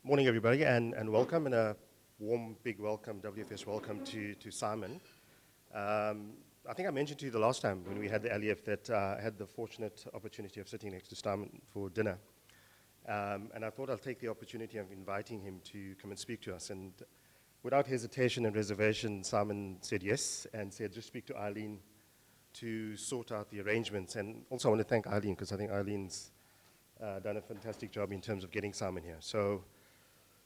Morning, everybody, and welcome, and a warm, big welcome, WFS welcome to Simon. I think I mentioned to you the last time when we had the LEF that I had the fortunate opportunity of sitting next to Simon for dinner. And I thought I'll take the opportunity of inviting him to come and speak to us. And without hesitation and reservation, Simon said yes and said, just speak to Eileen to sort out the arrangements. And also I want to thank Eileen because I think Eileen's done a fantastic job in terms of getting Simon here. So,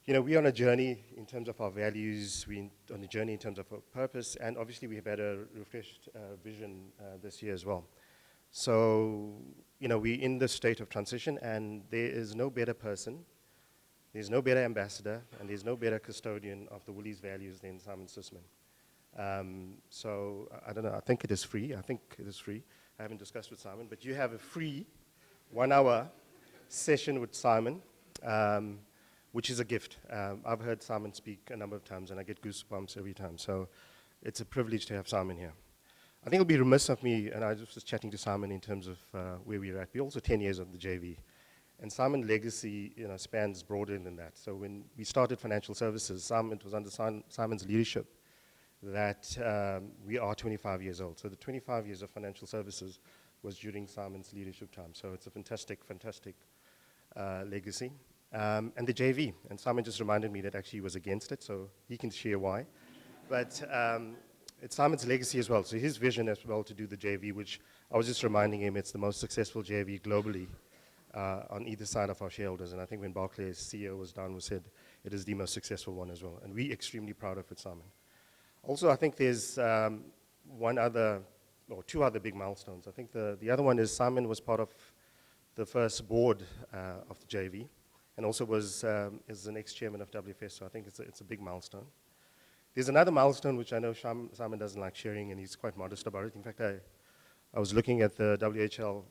we're on a journey in terms of our values, we're on a journey in terms of our purpose, and obviously we've had a refreshed vision this year as well. So, we're in this state of transition, and there is no better person, there's no better ambassador, and there's no better custodian of the Woolies values than Simon Sussman. So, I don't know, I think it is free. I haven't discussed with Simon, but you have a free 1 hour session with Simon. Which is a gift. I've heard Simon speak a number of times, and I get goosebumps every time. So it's a privilege to have Simon here. I think it'll be remiss of me, and I was just chatting to Simon in terms of where we're at. We're also 10 years of the JV. And Simon's legacy spans broader than that. So when we started financial services, it was under Simon's leadership that we are 25 years old. So the 25 years of financial services was during Simon's leadership time. So it's a fantastic, fantastic legacy. And the JV, and Simon just reminded me that actually he was against it, so he can share why. But it's Simon's legacy as well, so his vision as well to do the JV, which I was just reminding him it's the most successful JV globally on either side of our shareholders. And I think when Barclays' CEO was down, we said it is the most successful one as well. And we're extremely proud of it, Simon. Also, I think there's two other big milestones. I think the other one is Simon was part of the first board of the JV, and also is the next chairman of WFS, so I think it's a big milestone. There's another milestone which I know Simon doesn't like sharing, and he's quite modest about it. In fact, I was looking at the WHL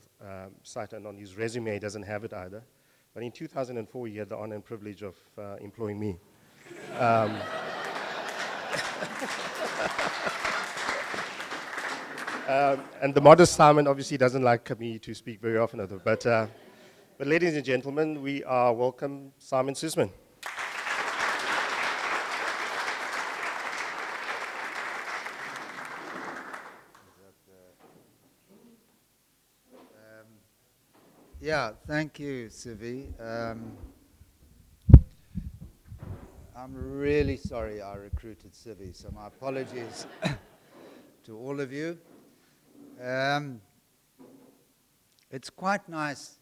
site, and on his resume, he doesn't have it either. But in 2004, he had the honor and privilege of employing me. And the modest Simon obviously doesn't like me to speak very often of it, but ladies and gentlemen, we welcome Simon Sussman. Thank you, Sivi. I'm really sorry I recruited Sivi, so my apologies to all of you. It's quite nice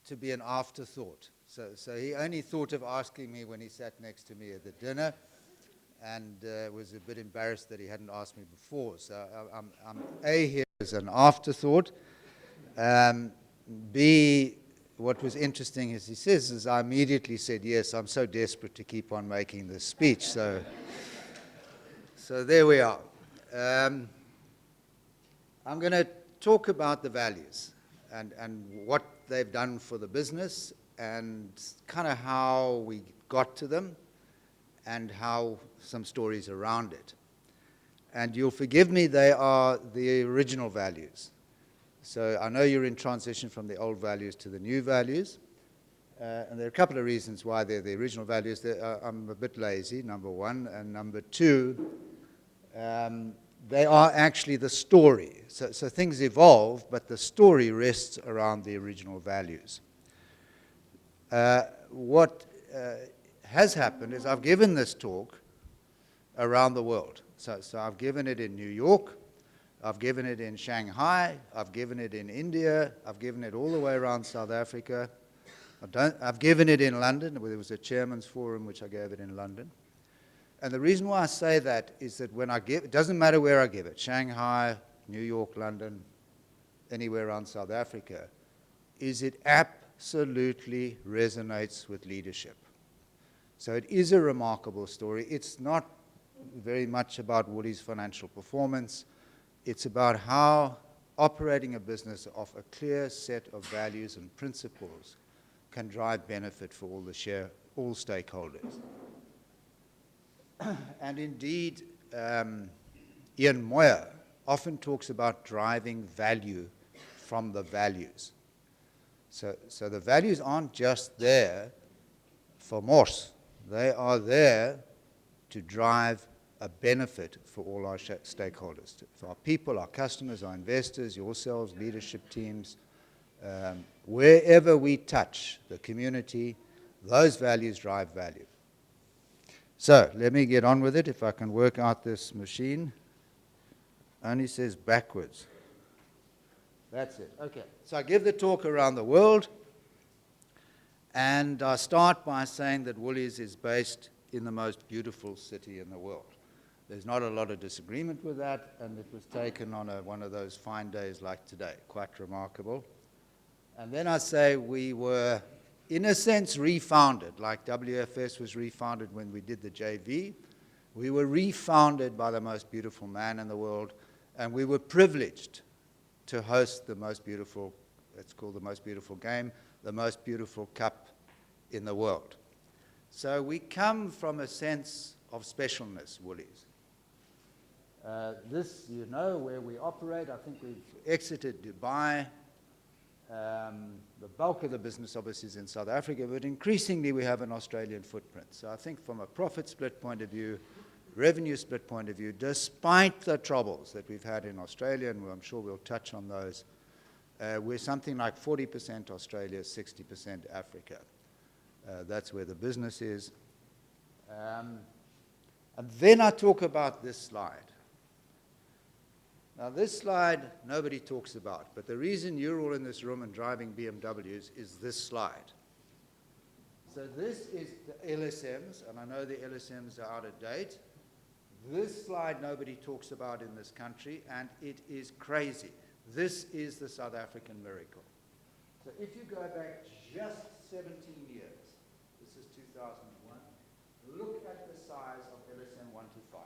to be an afterthought. So he only thought of asking me when he sat next to me at the dinner, and was a bit embarrassed that he hadn't asked me before. So I'm A, here as an afterthought. B, what was interesting is he says, is I immediately said, yes, I'm so desperate to keep on making this speech. So there we are. I'm going to talk about the values and what they've done for the business and kind of how we got to them and how some stories around it. And you'll forgive me, they are the original values. So I know you're in transition from the old values to the new values. And there are a couple of reasons why they're the original values. I'm a bit lazy, number one. And number two, they are actually the story. So things evolve, but the story rests around the original values. What has happened is I've given this talk around the world. So I've given it in New York, I've given it in Shanghai, I've given it in India, I've given it all the way around South Africa. I've given it in London. There was a chairman's forum which I gave it in London. And the reason why I say that is that when I give, it doesn't matter where I give it, Shanghai, New York, London, anywhere around South Africa, is it absolutely resonates with leadership. So it is a remarkable story. It's not very much about Woolies' financial performance. It's about how operating a business of a clear set of values and principles can drive benefit for all stakeholders. And indeed, Ian Moyer often talks about driving value from the values. So the values aren't just there for Morse. They are there to drive a benefit for all our stakeholders, for our people, our customers, our investors, yourselves, leadership teams. Wherever we touch the community, those values drive value. So let me get on with it. If I can work out this machine. Only says backwards. That's it. Okay. So I give the talk around the world, and I start by saying that Woolies is based in the most beautiful city in the world. There's not a lot of disagreement with that, and it was taken on one of those fine days like today. Quite remarkable. And then I say we were, in a sense, refounded, like WFS was refounded when we did the JV. We were refounded by the most beautiful man in the world, and we were privileged to host the most beautiful, it's called the most beautiful game, the most beautiful cup in the world. So we come from a sense of specialness, Woolies. This, you know, where we operate. I think we've exited Dubai. The bulk of the business obviously is in South Africa, but increasingly we have an Australian footprint. So I think from a profit split point of view, revenue split point of view, despite the troubles that we've had in Australia, and I'm sure we'll touch on those, we're something like 40% Australia, 60% Africa. That's where the business is. And then I talk about this slide. Now this slide nobody talks about, but the reason you're all in this room and driving BMWs is this slide. So this is the LSMs, and I know the LSMs are out of date. This slide nobody talks about in this country, and it is crazy. This is the South African miracle. So if you go back just 17 years, this is 2001, look at the size of LSM 125.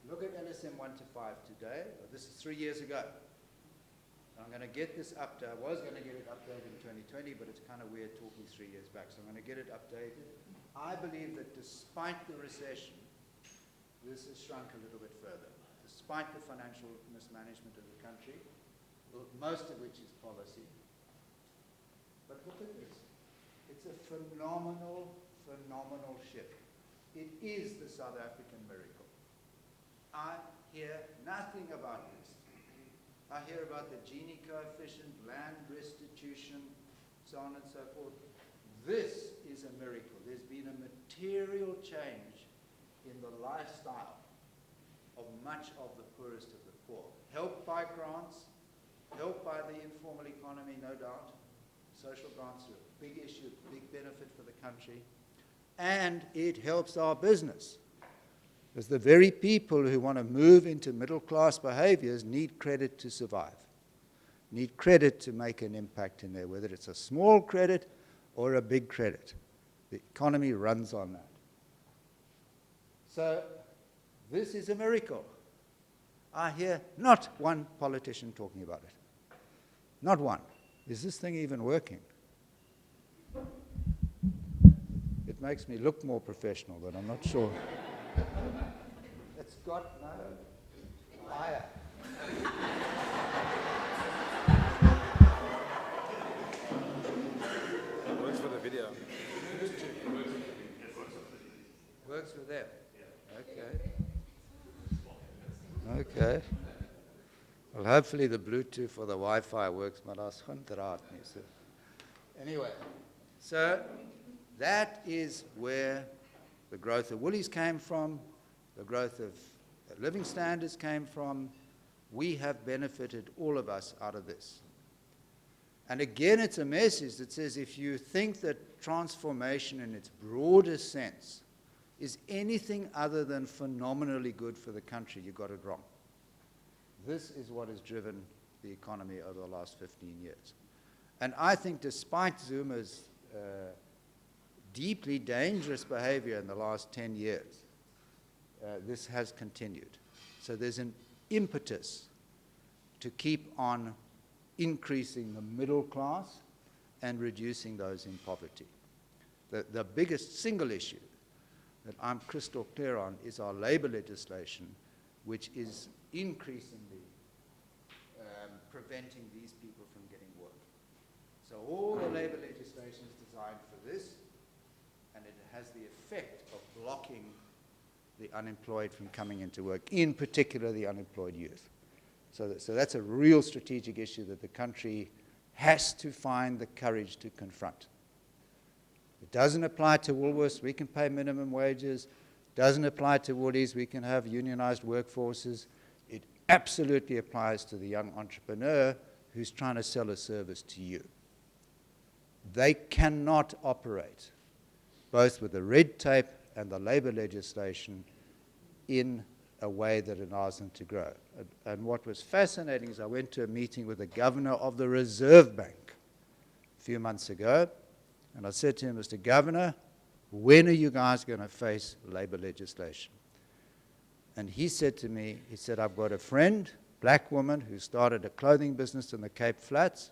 Look at LSM 125 today. This is 3 years ago. I'm going to get this updated. I was going to get it updated in 2020, but it's kind of weird talking 3 years back. So I'm going to get it updated. I believe that despite the recession, this has shrunk a little bit further. Despite the financial mismanagement of the country, most of which is policy. But look at this. It's a phenomenal, phenomenal shift. It is the South African miracle. I hear nothing about this. I hear about the Gini coefficient, land restitution, so on and so forth. This is a miracle. There's been a material change in the lifestyle of much of the poorest of the poor. Helped by grants, helped by the informal economy, no doubt. Social grants are a big issue, big benefit for the country. And it helps our business. Because the very people who want to move into middle-class behaviors need credit to survive, need credit to make an impact in there, whether it's a small credit or a big credit. The economy runs on that. So this is a miracle. I hear not one politician talking about it. Not one. Is this thing even working? It makes me look more professional, but I'm not sure. It's got no fire. Works for the video. Works for them. Okay. Okay. Well, hopefully the Bluetooth or the Wi-Fi works, but I can't raad nie. So anyway, so that is where the growth of Woolies came from, the growth of living standards came from. We have benefited, all of us, out of this. And again, it's a message that says if you think that transformation in its broadest sense is anything other than phenomenally good for the country, you got it wrong. This is what has driven the economy over the last 15 years. And I think despite Zuma's deeply dangerous behavior in the last 10 years, this has continued. So there's an impetus to keep on increasing the middle class and reducing those in poverty. The biggest single issue that I'm crystal clear on is our labor legislation, which is increasingly preventing these people from getting work. So all the labor legislation is designed for this. effect of blocking the unemployed from coming into work, in particular the unemployed youth. So that's a real strategic issue that the country has to find the courage to confront. It doesn't apply to Woolworths, we can pay minimum wages. Doesn't apply to Woolies, we can have unionized workforces. It absolutely applies to the young entrepreneur who's trying to sell a service to you. They cannot operate, both with the red tape and the labor legislation, in a way that allows them to grow. And what was fascinating is I went to a meeting with the governor of the Reserve Bank a few months ago, and I said to him, Mr. Governor, when are you guys going to face labor legislation? And he said to me, he said, I've got a friend, black woman, who started a clothing business in the Cape Flats.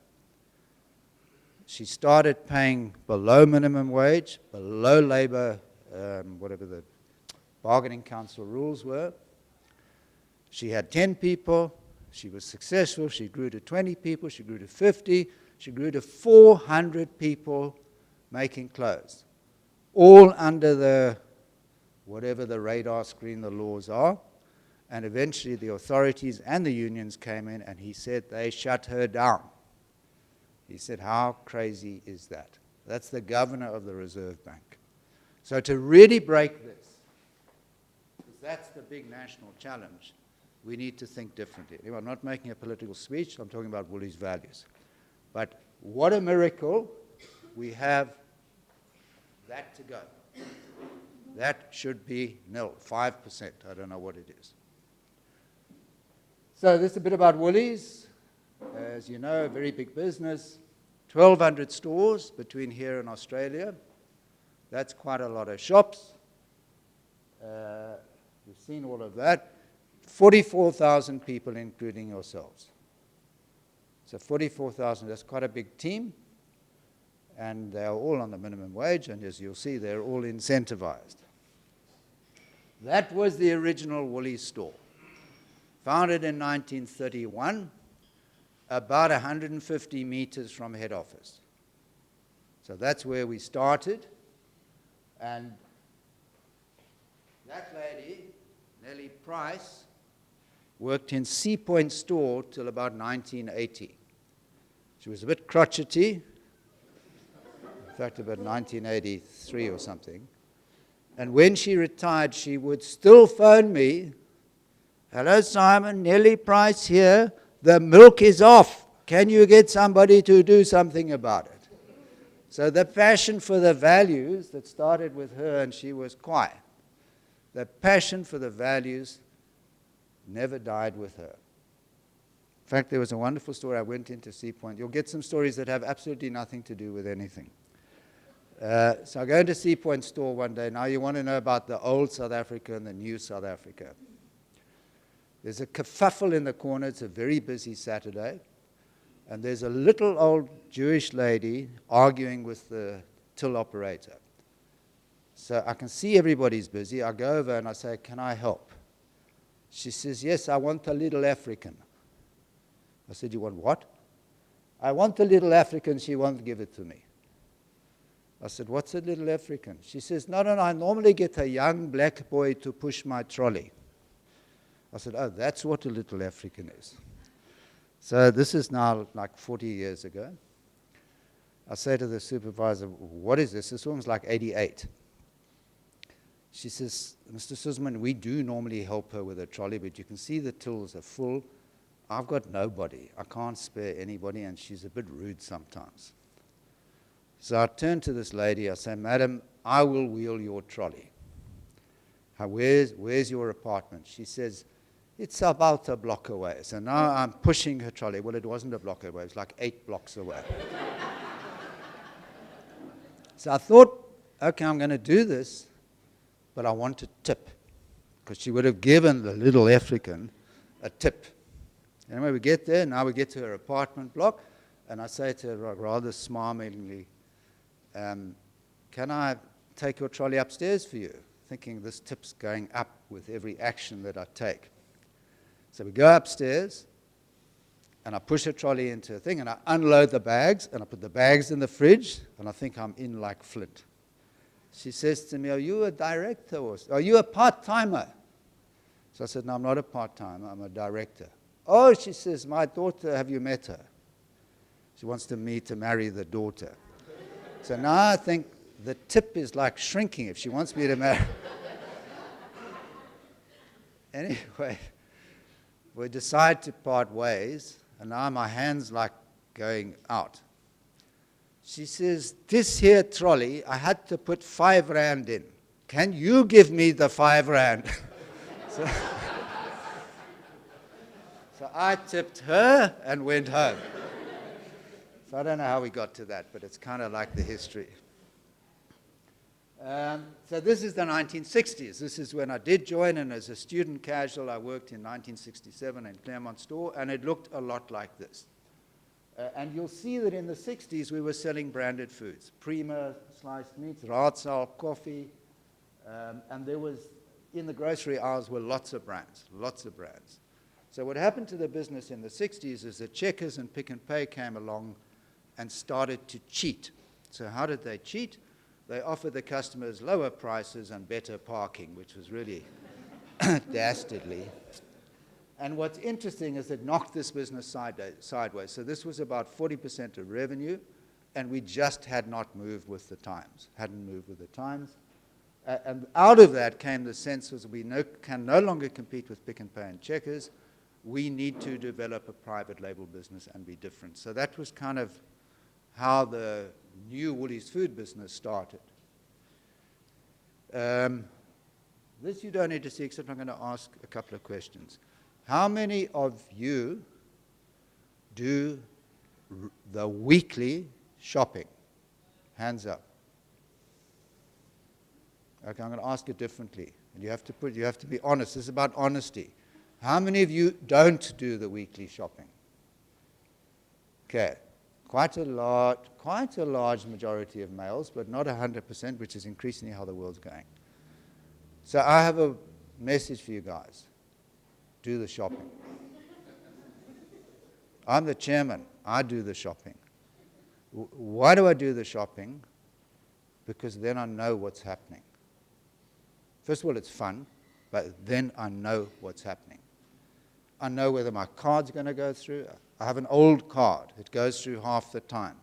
She started paying below minimum wage, below labor, whatever the bargaining council rules were. She had 10 people. She was successful. She grew to 20 people. She grew to 50. She grew to 400 people making clothes, all under the, whatever the radar screen the laws are. And eventually the authorities and the unions came in, and he said they shut her down. He said, how crazy is that? That's the governor of the Reserve Bank. So to really break this, because that's the big national challenge, we need to think differently. I'm not making a political speech, I'm talking about Woolies' values. But what a miracle, we have that to go. That should be nil, 5%, I don't know what it is. So this is a bit about Woolies. As you know, a very big business, 1,200 stores between here and Australia. That's quite a lot of shops. We've seen all of that. 44,000 people, including yourselves. So 44,000, that's quite a big team. And they're all on the minimum wage, and as you'll see, they're all incentivized. That was the original Woolies store. Founded in 1931, about 150 meters from head office. So that's where we started. And that lady, Nellie Price, worked in Sea Point store till about 1980. She was a bit crotchety, in fact about 1983 or something. And when she retired, she would still phone me, hello Simon, Nellie Price here, the milk is off. Can you get somebody to do something about it? So the passion for the values that started with her, and she was quiet, the passion for the values never died with her. In fact, there was a wonderful story. I went into Sea Point. You'll get some stories that have absolutely nothing to do with anything. So I go into Sea Point store one day. Now you want to know about the old South Africa and the new South Africa. There's a kerfuffle in the corner. It's a very busy Saturday. And there's a little old Jewish lady arguing with the till operator. So I can see everybody's busy. I go over and I say, can I help? She says, yes, I want a little African. I said, you want what? I want a little African. She won't give it to me. I said, what's a little African? She says, no, I normally get a young black boy to push my trolley. I said, oh, that's what a little African is. So this is now like 40 years ago. I say to the supervisor, what is this? This woman's like 88. She says, Mr. Suzman, we do normally help her with a trolley, but you can see the tills are full. I've got nobody. I can't spare anybody, and she's a bit rude sometimes. So I turn to this lady. I say, madam, I will wheel your trolley. Where's your apartment? She says, it's about a block away. So now I'm pushing her trolley. Well, it wasn't a block away. It was like 8 blocks away. So I thought, okay, I'm going to do this, but I want a tip, because she would have given the little African a tip. Anyway, we get there. Now we get to her apartment block, and I say to her rather smilingly, can I take your trolley upstairs for you? Thinking this tip's going up with every action that I take. So we go upstairs, and I push a trolley into a thing, and I unload the bags, and I put the bags in the fridge, and I think I'm in like Flint. she says to me, are you a director or are you a part-timer? So I said, no, I'm not a part-timer, I'm a director. Oh, she says, my daughter, have you met her? She wants me to marry the daughter. So now I think the tip is like shrinking if she wants me to marry. Anyway, we decide to part ways, and now my hand's like going out. She says, this here trolley, I had to put 5 rand in. Can you give me the 5 rand? So I tipped her and went home. So I don't know how we got to that, but it's kind of like the history. So this is the 1960s. This is when I did join, and as a student casual, I worked in 1967 in Claremont store, and it looked a lot like this. And you'll see that in the 60s, we were selling branded foods. Prima, sliced meats, Raadsal, coffee, and there was, in the grocery aisles, were lots of brands, lots of brands. So what happened to the business in the 60s is that Checkers and Pick n Pay came along and started to cheat. So how did they cheat? They offered the customers lower prices and better parking, which was really dastardly. And what's interesting is it knocked this business sideways. So this was about 40% of revenue, and we just had not moved with the times, hadn't moved with the times. And out of that came the sense that we can no longer compete with Pick n Pay and Checkers. We need to develop a private label business and be different. So that was kind of how the new Woolies food business started. This you don't need to see, except I'm going to ask a couple of questions. How many of you do the weekly shopping? Hands up. Okay, I'm going to ask it differently. And you have to be honest. This is about honesty. How many of you don't do the weekly shopping? Okay. Quite a large majority of males, but not 100%, which is increasingly how the world's going. So I have a message for you guys. Do the shopping. I'm the chairman. I do the shopping. Why do I do the shopping? Because then I know what's happening. First of all, it's fun, but then I know what's happening. I know whether my card's going to go through. I have an old card. It goes through half the time.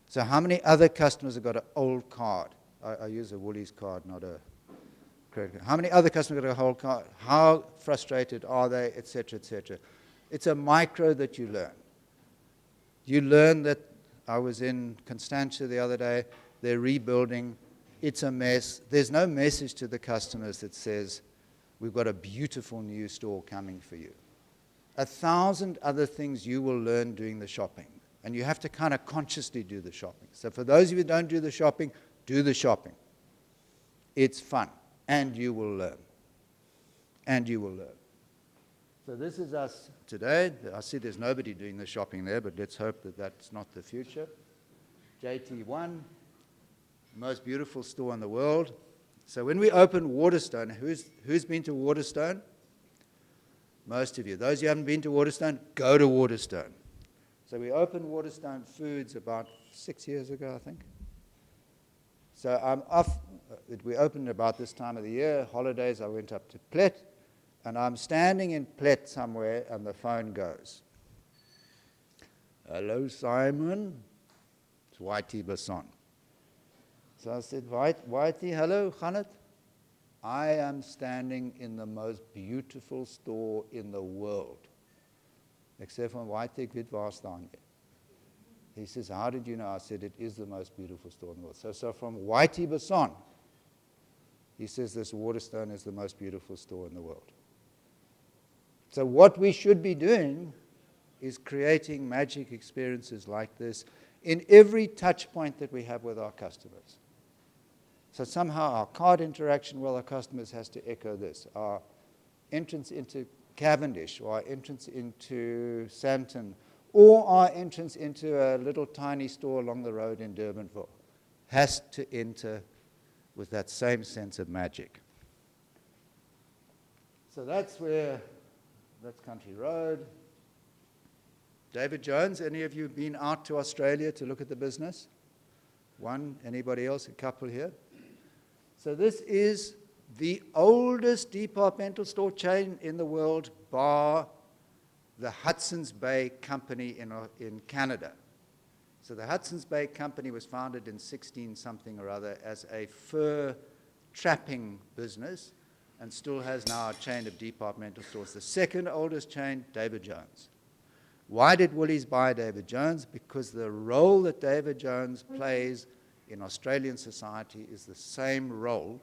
So how many other customers have got an old card? I use a Woolies card, not a credit card. How many other customers have got a old card? How frustrated are they, et cetera, et cetera. It's a micro that you learn. You learn that I was in Constantia the other day. They're rebuilding. It's a mess. There's no message to the customers that says, we've got a beautiful new store coming for you. 1,000 other things you will learn doing the shopping. And you have to kind of consciously do the shopping. So for those of you who don't do the shopping, do the shopping. It's fun. And you will learn. And you will learn. So this is us today. I see there's nobody doing the shopping there, but let's hope that that's not the future. JT1, most beautiful store in the world. So when we opened Waterstone, who's been to Waterstone? Most of you. Those who haven't been to Waterstone, go to Waterstone. So we opened Waterstone Foods about 6 years ago, I think. So I'm off. We opened about this time of the year. Holidays, I went up to Plet, and I'm standing in Plet somewhere, and the phone goes. Hello, Simon. It's Whitey Basson. So I said, Whitey, hello, Khanat. I am standing in the most beautiful store in the world. Except for Whitey, ek weet waar staan jy? He says, how did you know? I said, it is the most beautiful store in the world. So from Whitey Basson, he says this Waterstone is the most beautiful store in the world. So what we should be doing is creating magic experiences like this in every touch point that we have with our customers. So somehow our card interaction with our customers has to echo this. Our entrance into Cavendish, or our entrance into Sandton, or our entrance into a little tiny store along the road in Durbanville has to enter with that same sense of magic. So that's Country Road. David Jones, any of you been out to Australia to look at the business? One, anybody else? A couple here? So this is the oldest departmental store chain in the world, bar the Hudson's Bay Company in Canada. So the Hudson's Bay Company was founded in 16-something or other as a fur trapping business and still has now a chain of departmental stores. The second oldest chain, David Jones. Why did Woolies buy David Jones? Because the role that David Jones plays in Australian society is the same role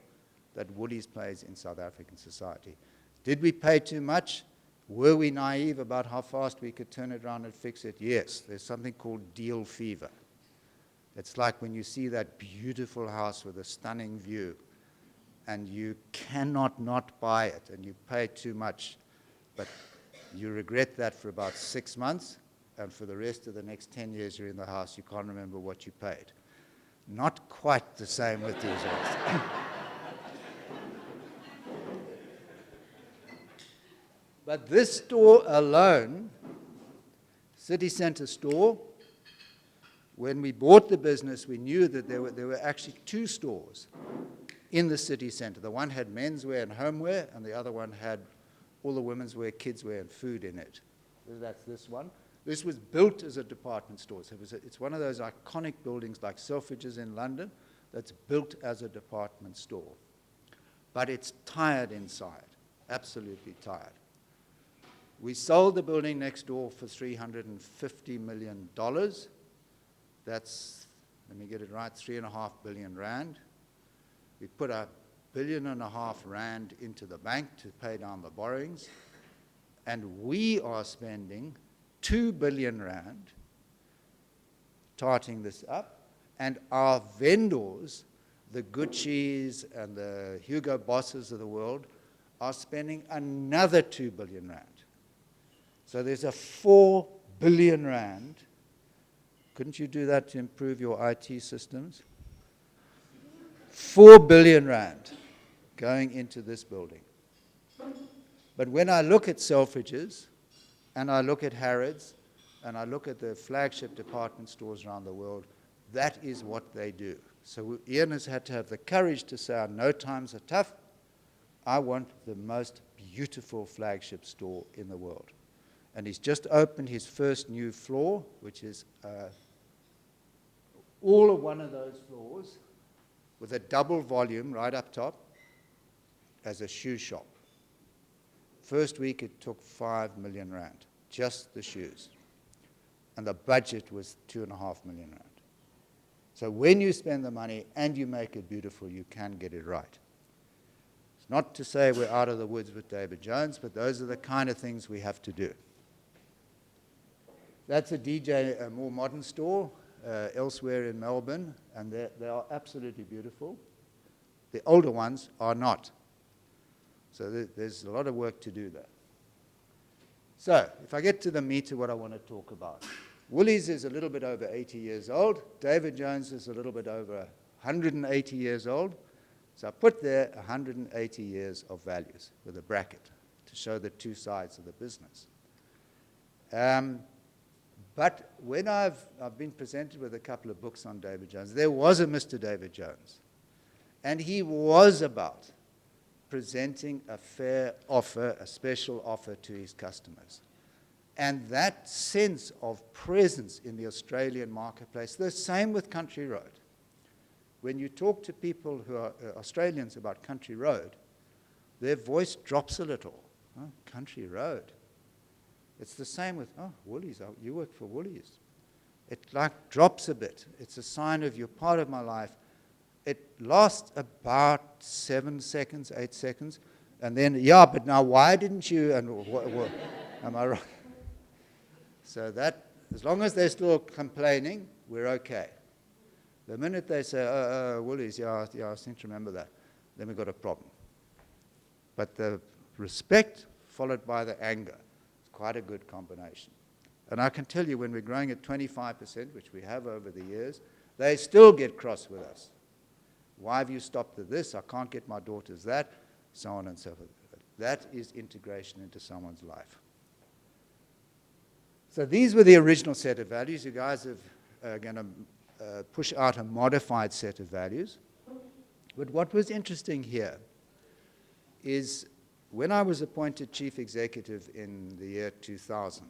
that Woolies plays in South African society. Did we pay too much? Were we naive about how fast we could turn it around and fix it? Yes. There's something called deal fever. It's like when you see that beautiful house with a stunning view and you cannot not buy it and you pay too much, but you regret that for about 6 months, and for the rest of the next 10 years you're in the house, you can't remember what you paid. Not quite the same with these ones. But this store alone, city centre store, when we bought the business, we knew that there were actually 2 stores in the city centre. The one had menswear and homeware, and the other one had all the women's wear, kids wear, and food in it. That's this one. This was built as a department store. So it's one of those iconic buildings like Selfridges in London that's built as a department store. But it's tired inside, absolutely tired. We sold the building next door for $350 million. That's, let me get it right, 3.5 billion rand. We put $1.5 billion rand into the bank to pay down the borrowings, and we are spending 2 billion rand tarting this up, and our vendors, the Gucci's and the Hugo Bosses of the world, are spending another 2 billion rand. So there's a 4 billion rand. Couldn't you do that to improve your IT systems? 4 billion rand going into this building. But when I look at Selfridges, and I look at Harrods, and I look at the flagship department stores around the world, that is what they do. So Ian has had to have the courage to say, I know times are tough. I want the most beautiful flagship store in the world. And he's just opened his first new floor, which is all of one of those floors with a double volume right up top as a shoe shop. First week it took 5 million rand, just the shoes. And the budget was 2.5 million rand. So when you spend the money and you make it beautiful, you can get it right. It's not to say we're out of the woods with David Jones, but those are the kind of things we have to do. That's a DJ, a more modern store, elsewhere in Melbourne, and they are absolutely beautiful. The older ones are not. So there's a lot of work to do there. So if I get to the meat of what I want to talk about, Woolies is a little bit over 80 years old. David Jones is a little bit over 180 years old. So I put there 180 years of values with a bracket to show the 2 sides of the business. But when I've been presented with a couple of books on David Jones, there was a Mr. David Jones. And he was about presenting a fair offer, a special offer to his customers. And that sense of presence in the Australian marketplace, the same with Country Road. When you talk to people who are Australians about Country Road, their voice drops a little. Oh, Country Road. It's the same with, oh, Woolies, you work for Woolies. It like drops a bit. It's a sign of you're part of my life. It lasts about 7 seconds, 8 seconds, and then, yeah, but now why didn't you, and am I right? So that, as long as they're still complaining, we're okay. The minute they say, Woolies, yeah, I seem to remember that, then we've got a problem. But the respect followed by the anger is quite a good combination. And I can tell you, when we're growing at 25%, which we have over the years, they still get cross with us. Why have you stopped at this? I can't get my daughters that, so on and so forth. That is integration into someone's life. So these were the original set of values. You guys are going to push out a modified set of values. But what was interesting here is when I was appointed chief executive in the year 2000,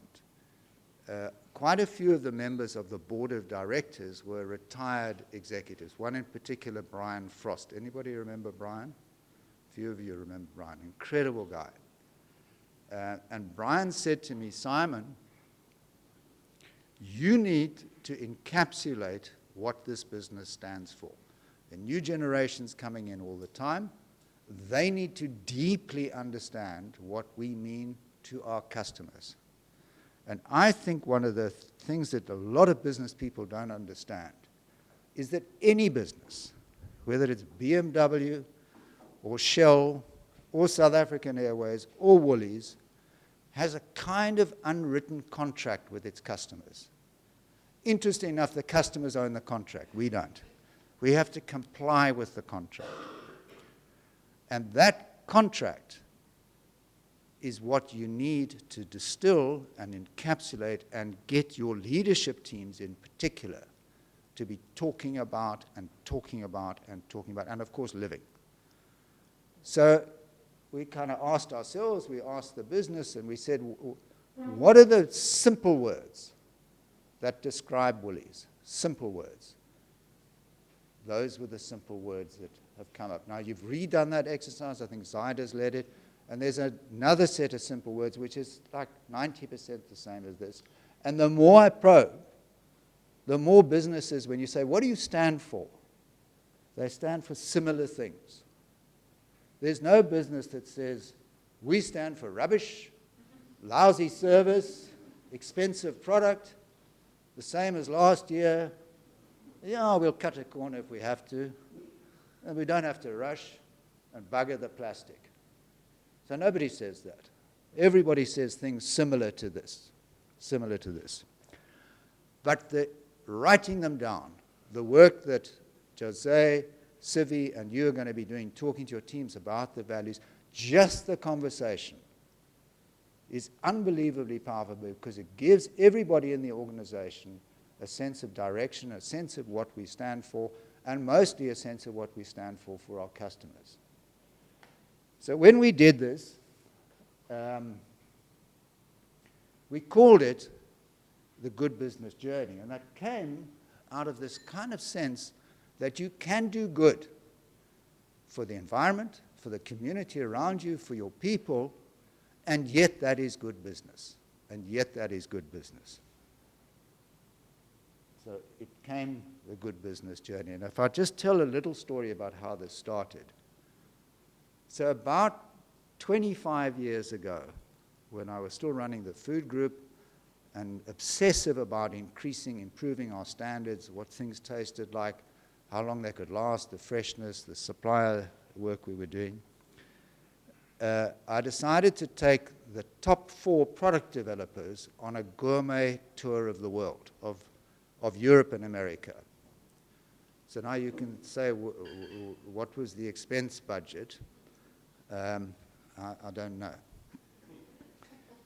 quite a few of the members of the board of directors were retired executives. One in particular, Brian Frost. Anybody remember Brian? A few of you remember Brian. Incredible guy. And Brian said to me, Simon, you need to encapsulate what this business stands for. The new generation's coming in all the time. They need to deeply understand what we mean to our customers. And I think one of the things that a lot of business people don't understand is that any business, whether it's BMW or Shell or South African Airways or Woolies, has a kind of unwritten contract with its customers. Interesting enough, the customers own the contract. We don't. We have to comply with the contract. And that contract is what you need to distill and encapsulate and get your leadership teams in particular to be talking about and talking about and talking about, and of course living. So we kind of asked ourselves, we asked the business, and we said, what are the simple words that describe Woolies? Simple words. Those were the simple words that have come up. Now, you've redone that exercise. I think Zyda's led it. And there's another set of simple words, which is like 90% the same as this. And the more I probe, the more businesses, when you say, what do you stand for? They stand for similar things. There's no business that says, we stand for rubbish, lousy service, expensive product, the same as last year. Yeah, we'll cut a corner if we have to. And we don't have to rush and bugger the plastic. So nobody says that. Everybody says things similar to this. Similar to this. But writing them down, the work that Jose, Sivi, and you are going to be doing, talking to your teams about the values, just the conversation is unbelievably powerful because it gives everybody in the organization a sense of direction, a sense of what we stand for, and mostly a sense of what we stand for our customers. So when we did this, we called it the Good Business Journey, and that came out of this kind of sense that you can do good for the environment, for the community around you, for your people, and yet that is good business. And yet that is good business. So it came the Good Business Journey. And if I just tell a little story about how this started. So about 25 years ago, when I was still running the food group and obsessive about improving our standards, what things tasted like, how long they could last, the freshness, the supplier work we were doing, I decided to take the top 4 product developers on a gourmet tour of the world, of Europe and America. So now you can say, what was the expense budget? I don't know.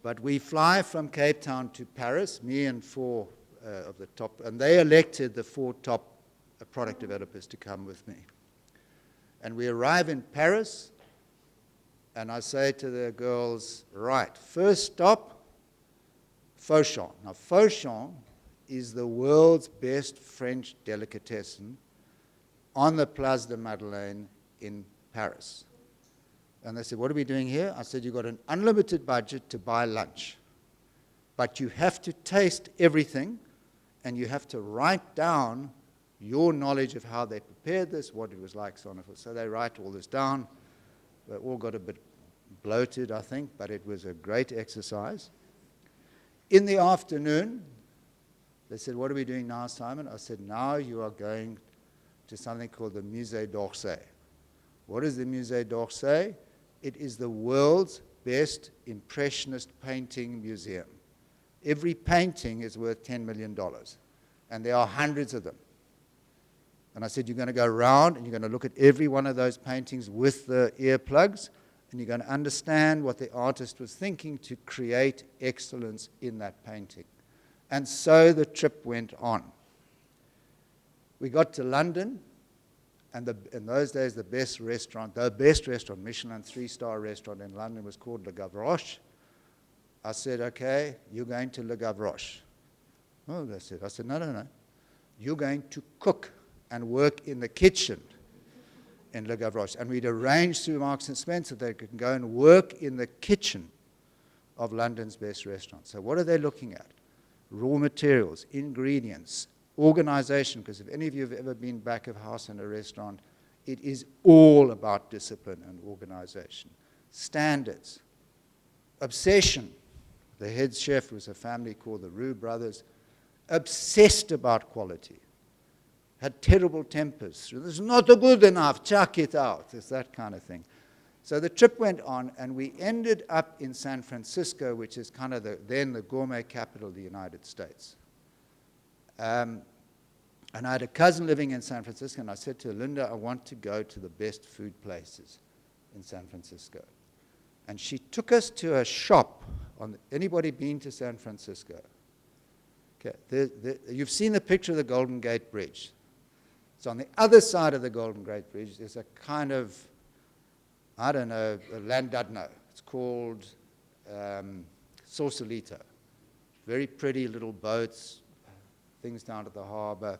But we fly from Cape Town to Paris, me and 4 of the top, and they elected the 4 top product developers to come with me. And we arrive in Paris, and I say to the girls, right, first stop, Fauchon. Now, Fauchon is the world's best French delicatessen on the Place de Madeleine in Paris. And they said, what are we doing here? I said, you've got an unlimited budget to buy lunch. But you have to taste everything, and you have to write down your knowledge of how they prepared this, what it was like, so on and so forth. So they write all this down. They all got a bit bloated, I think, but it was a great exercise. In the afternoon, they said, what are we doing now, Simon? I said, now you are going to something called the Musée d'Orsay. What is the Musée d'Orsay? It is the world's best impressionist painting museum. Every painting is worth $10 million, and there are hundreds of them. And I said, you're going to go around and you're going to look at every one of those paintings with the earplugs, and you're going to understand what the artist was thinking to create excellence in that painting. And so the trip went on. We got to London, And in those days, the best restaurant, Michelin 3-star restaurant in London was called Le Gavroche. I said, okay, you're going to Le Gavroche. Oh, they said. I said, no. You're going to cook and work in the kitchen in Le Gavroche. And we'd arranged through Marks and Spencer that they could go and work in the kitchen of London's best restaurants. So what are they looking at? Raw materials, ingredients, organization, because if any of you have ever been back of house in a restaurant, it is all about discipline and organization. Standards, obsession. The head chef was a family called the Roux brothers, obsessed about quality, had terrible tempers. This is not good enough, chuck it out. It's that kind of thing. So the trip went on, and we ended up in San Francisco, which is kind of then the gourmet capital of the United States. And I had a cousin living in San Francisco, and I said to her, Linda, I want to go to the best food places in San Francisco. And she took us to a shop. Anybody been to San Francisco? Okay, you've seen the picture of the Golden Gate Bridge. So on the other side of the Golden Gate Bridge, there's a kind of, I don't know, a landadno. It's called Sausalito. Very pretty little boats, things down at the harbor.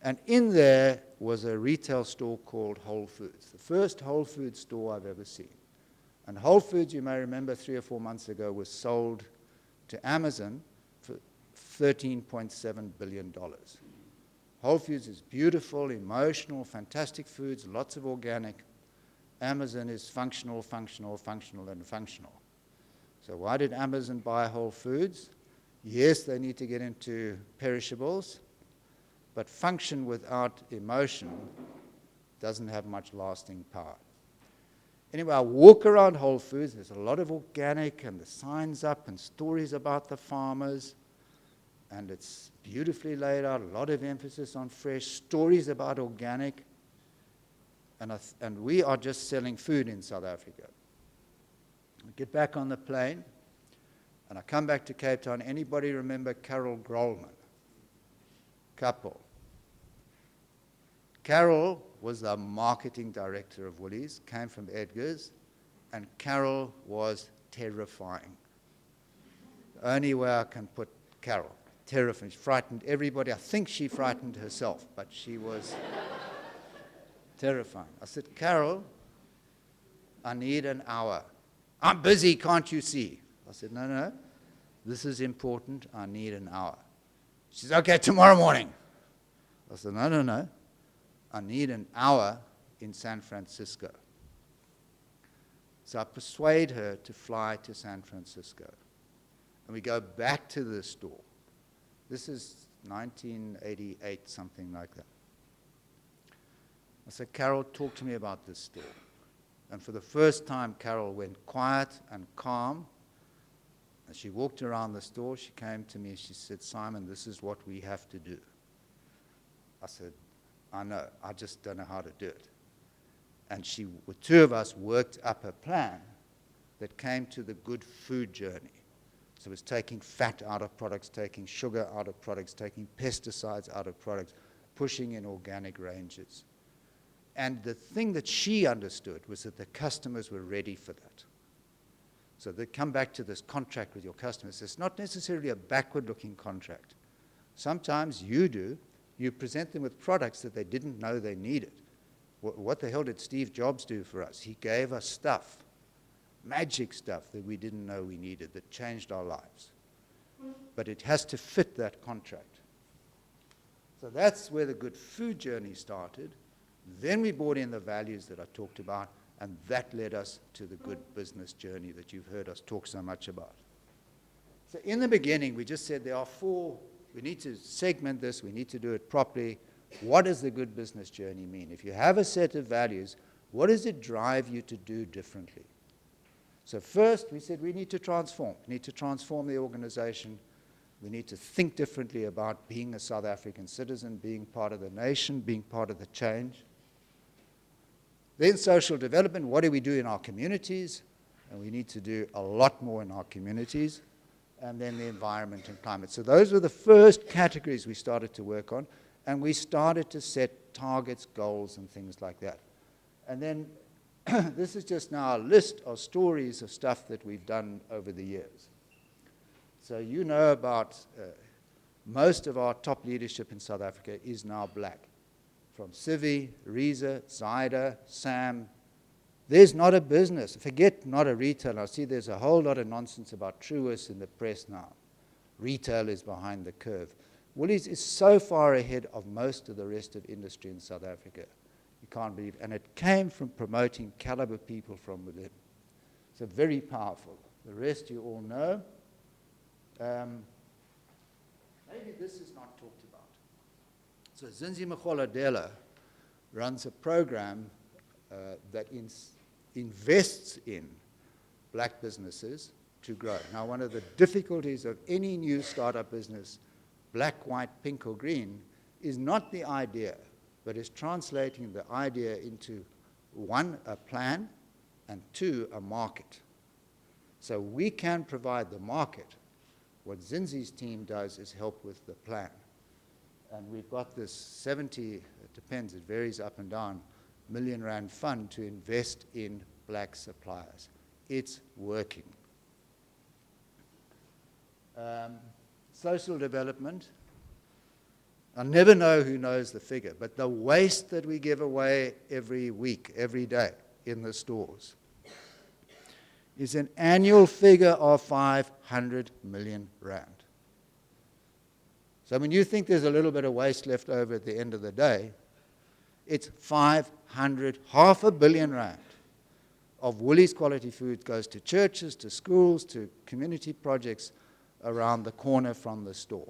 And in there was a retail store called Whole Foods, the first Whole Foods store I've ever seen. And Whole Foods, you may remember 3 or 4 months ago, was sold to Amazon for $13.7 billion. Whole Foods is beautiful, emotional, fantastic foods, lots of organic. Amazon is functional, and functional. So why did Amazon buy Whole Foods? Yes, they need to get into perishables, but function without emotion doesn't have much lasting power. Anyway, I walk around Whole Foods. There's a lot of organic, and the signs up, and stories about the farmers. And it's beautifully laid out, a lot of emphasis on fresh, stories about organic. And we are just selling food in South Africa. I get back on the plane, and I come back to Cape Town. Anybody remember Carol Grolman? Couple. Carol was the marketing director of Woolies, came from Edgar's, and Carol was terrifying. The only way I can put Carol, terrifying. She frightened everybody. I think she frightened herself, but she was terrifying. I said, Carol, I need an hour. I'm busy, can't you see? I said, no, this is important. I need an hour. She said, okay, tomorrow morning. I said, no. I need an hour in San Francisco. So I persuade her to fly to San Francisco. And we go back to the store. This is 1988, something like that. I said, Carol, talk to me about this store. And for the first time, Carol went quiet and calm. As she walked around the store, she came to me, she said, Simon, this is what we have to do. I said, I know, I just don't know how to do it. And the two of us worked up a plan that came to the good food journey. So it was taking fat out of products, taking sugar out of products, taking pesticides out of products, pushing in organic ranges. And the thing that she understood was that the customers were ready for that. So they come back to this contract with your customers. It's not necessarily a backward-looking contract. Sometimes you do. You present them with products that they didn't know they needed. What the hell did Steve Jobs do for us? He gave us stuff, magic stuff that we didn't know we needed, that changed our lives. But it has to fit that contract. So that's where the good food journey started. Then we brought in the values that I talked about, and that led us to the good business journey that you've heard us talk so much about. So in the beginning, we just said there are 4. We need to segment this. We need to do it properly. What does the good business journey mean? If you have a set of values, what does it drive you to do differently? So first, we said we need to transform. We need to transform the organization. We need to think differently about being a South African citizen, being part of the nation, being part of the change. Then social development. What do we do in our communities? And we need to do a lot more in our communities. And then the environment and climate. So those were the first categories we started to work on, and we started to set targets, goals, and things like that. And then this is just now a list of stories of stuff that we've done over the years. So you know about most of our top leadership in South Africa is now black. From Sivi, Reza, Zaida, Sam. There's not a business, forget not a retailer. I see there's a whole lot of nonsense about Truist in the press now. Retail is behind the curve. Woolies is so far ahead of most of the rest of industry in South Africa. You can't believe. And it came from promoting caliber people from within. So very powerful. The rest you all know. Maybe this is not talked about. So Zinzi Mkholadela runs a program that invests in black businesses to grow. Now, one of the difficulties of any new startup business, black, white, pink, or green, is not the idea, but is translating the idea into, one, a plan, and two, a market. So we can provide the market. What Zinzi's team does is help with the plan. And we've got this 70, it depends, it varies up and down, million rand fund to invest in black suppliers. It's working. Social development. I never know who knows the figure, but the waste that we give away every week, every day in the stores is an annual figure of 500 million rand. So when you think there's a little bit of waste left over at the end of the day, it's 500, $500 million rand of Woolies quality food goes to churches, to schools, to community projects around the corner from the store.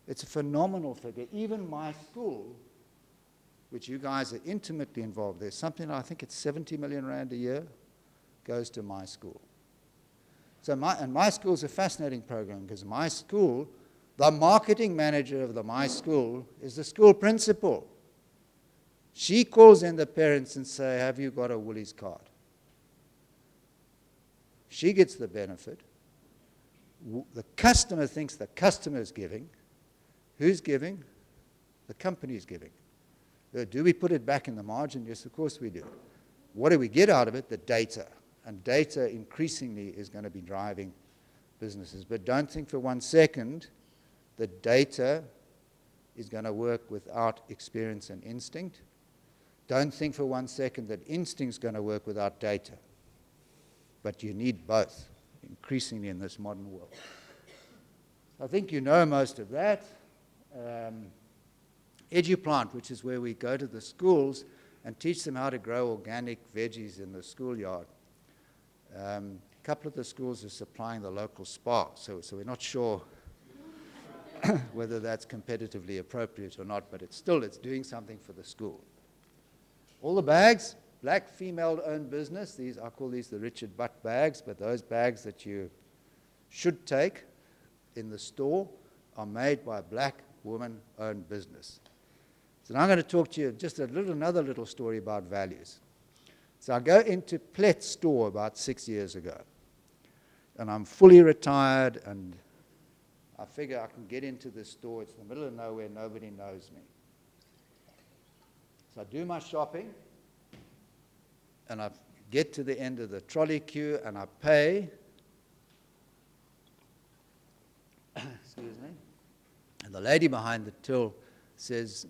It's a phenomenal figure. Even my school, which you guys are intimately involved, there's something, I think it's 70 million rand a year, goes to my school. So my school is a fascinating program because my school, the marketing manager of my school is the school principal. She calls in the parents and says, have you got a Woolies card? She gets the benefit. The customer thinks the customer is giving. Who's giving? The company is giving. Do we put it back in the margin? Yes, of course we do. What do we get out of it? The data. And data increasingly is going to be driving businesses. But don't think for 1 second that data is going to work without experience and instinct. Don't think for 1 second that instinct is going to work without data. But you need both, increasingly in this modern world. I think you know most of that. EduPlant, which is where we go to the schools and teach them how to grow organic veggies in the schoolyard. A couple of the schools are supplying the local Spar, so we're not sure whether that's competitively appropriate or not, but it's doing something for the school. All the bags, black female-owned business. I call these the Richard Butt bags, but those bags that you should take in the store are made by a black woman-owned business. So now I'm going to talk to you just another little story about values. So I go into Plet's store about 6 years ago, and I'm fully retired, and I figure I can get into this store. It's in the middle of nowhere. Nobody knows me. So I do my shopping, and I get to the end of the trolley queue, and I pay. Excuse me. And the lady behind the till says,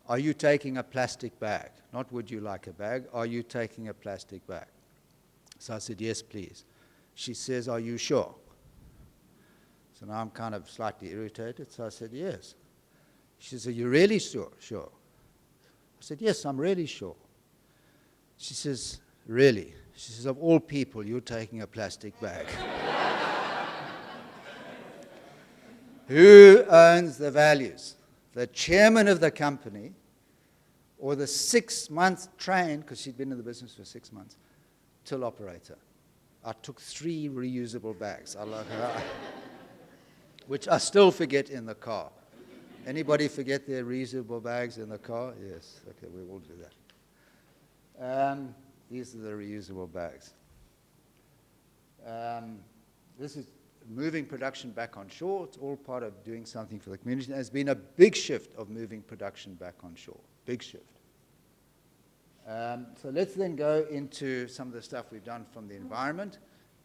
are you taking a plastic bag? Not would you like a bag, are you taking a plastic bag? So I said, yes, please. She says, are you sure? So now I'm kind of slightly irritated, so I said, yes. She says, are you really sure? Sure. I said, yes, I'm really sure. She says, really? She says, of all people, you're taking a plastic bag. Who owns the values? The chairman of the company or the 6 months trained, because she'd been in the business for 6 months, till operator. I took 3 reusable bags, which I still forget in the car. Anybody forget their reusable bags in the car? Yes, okay, we will do that. These are the reusable bags. This is moving production back on shore. It's all part of doing something for the community. There's been a big shift of moving production back on shore. Big shift. So let's then go into some of the stuff we've done from the environment.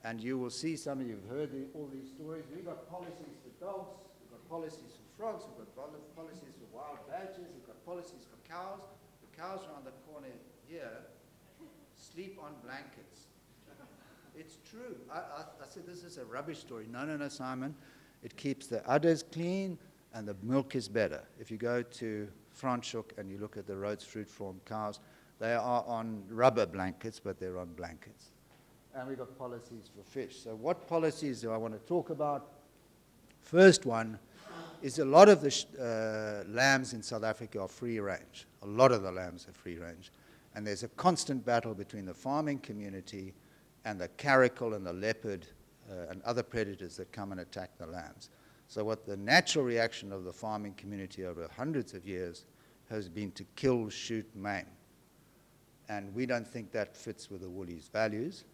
And you will see, some of you have heard all these stories. We've got policies for dogs. We've got policies for frogs. We've got policies for wild badgers. We've got policies for cows. The cows around the corner here sleep on blankets. It's true. I said, this is a rubbish story. No, Simon. It keeps the udders clean and the milk is better. If you go to Franschhoek and you look at the Rhodes fruit farm cows, they are on rubber blankets, but they're on blankets. And we've got policies for fish. So what policies do I want to talk about? First one is a lot of the lambs in South Africa are free range. A lot of the lambs are free range. And there's a constant battle between the farming community and the caracal and the leopard and other predators that come and attack the lambs. So what the natural reaction of the farming community over hundreds of years has been to kill, shoot, maim. And we don't think that fits with the Woolies' values.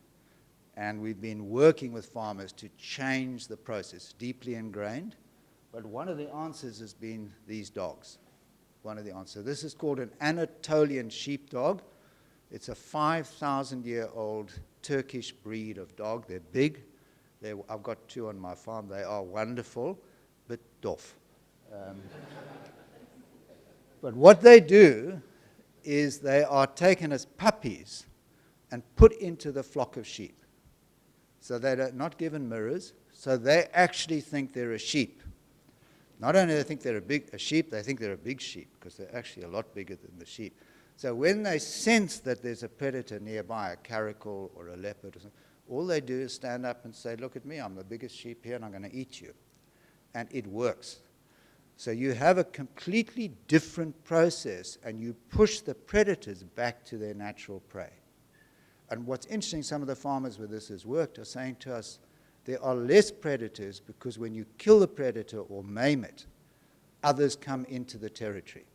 And we've been working with farmers to change the process, deeply ingrained. But one of the answers has been these dogs. One of the answers. This is called an Anatolian sheepdog. It's a 5,000-year-old Turkish breed of dog. They're big. I've got 2 on my farm. They are wonderful, but doff. But what they do is they are taken as puppies and put into the flock of sheep. So they're not given mirrors, so they actually think they're a sheep. Not only do they think they're a sheep, they think they're a big sheep, because they're actually a lot bigger than the sheep. So when they sense that there's a predator nearby, a caracal or a leopard or something, all they do is stand up and say, look at me, I'm the biggest sheep here and I'm going to eat you. And it works. So you have a completely different process and you push the predators back to their natural prey. And what's interesting, some of the farmers where this has worked are saying to us, there are less predators because when you kill the predator or maim it, others come into the territory.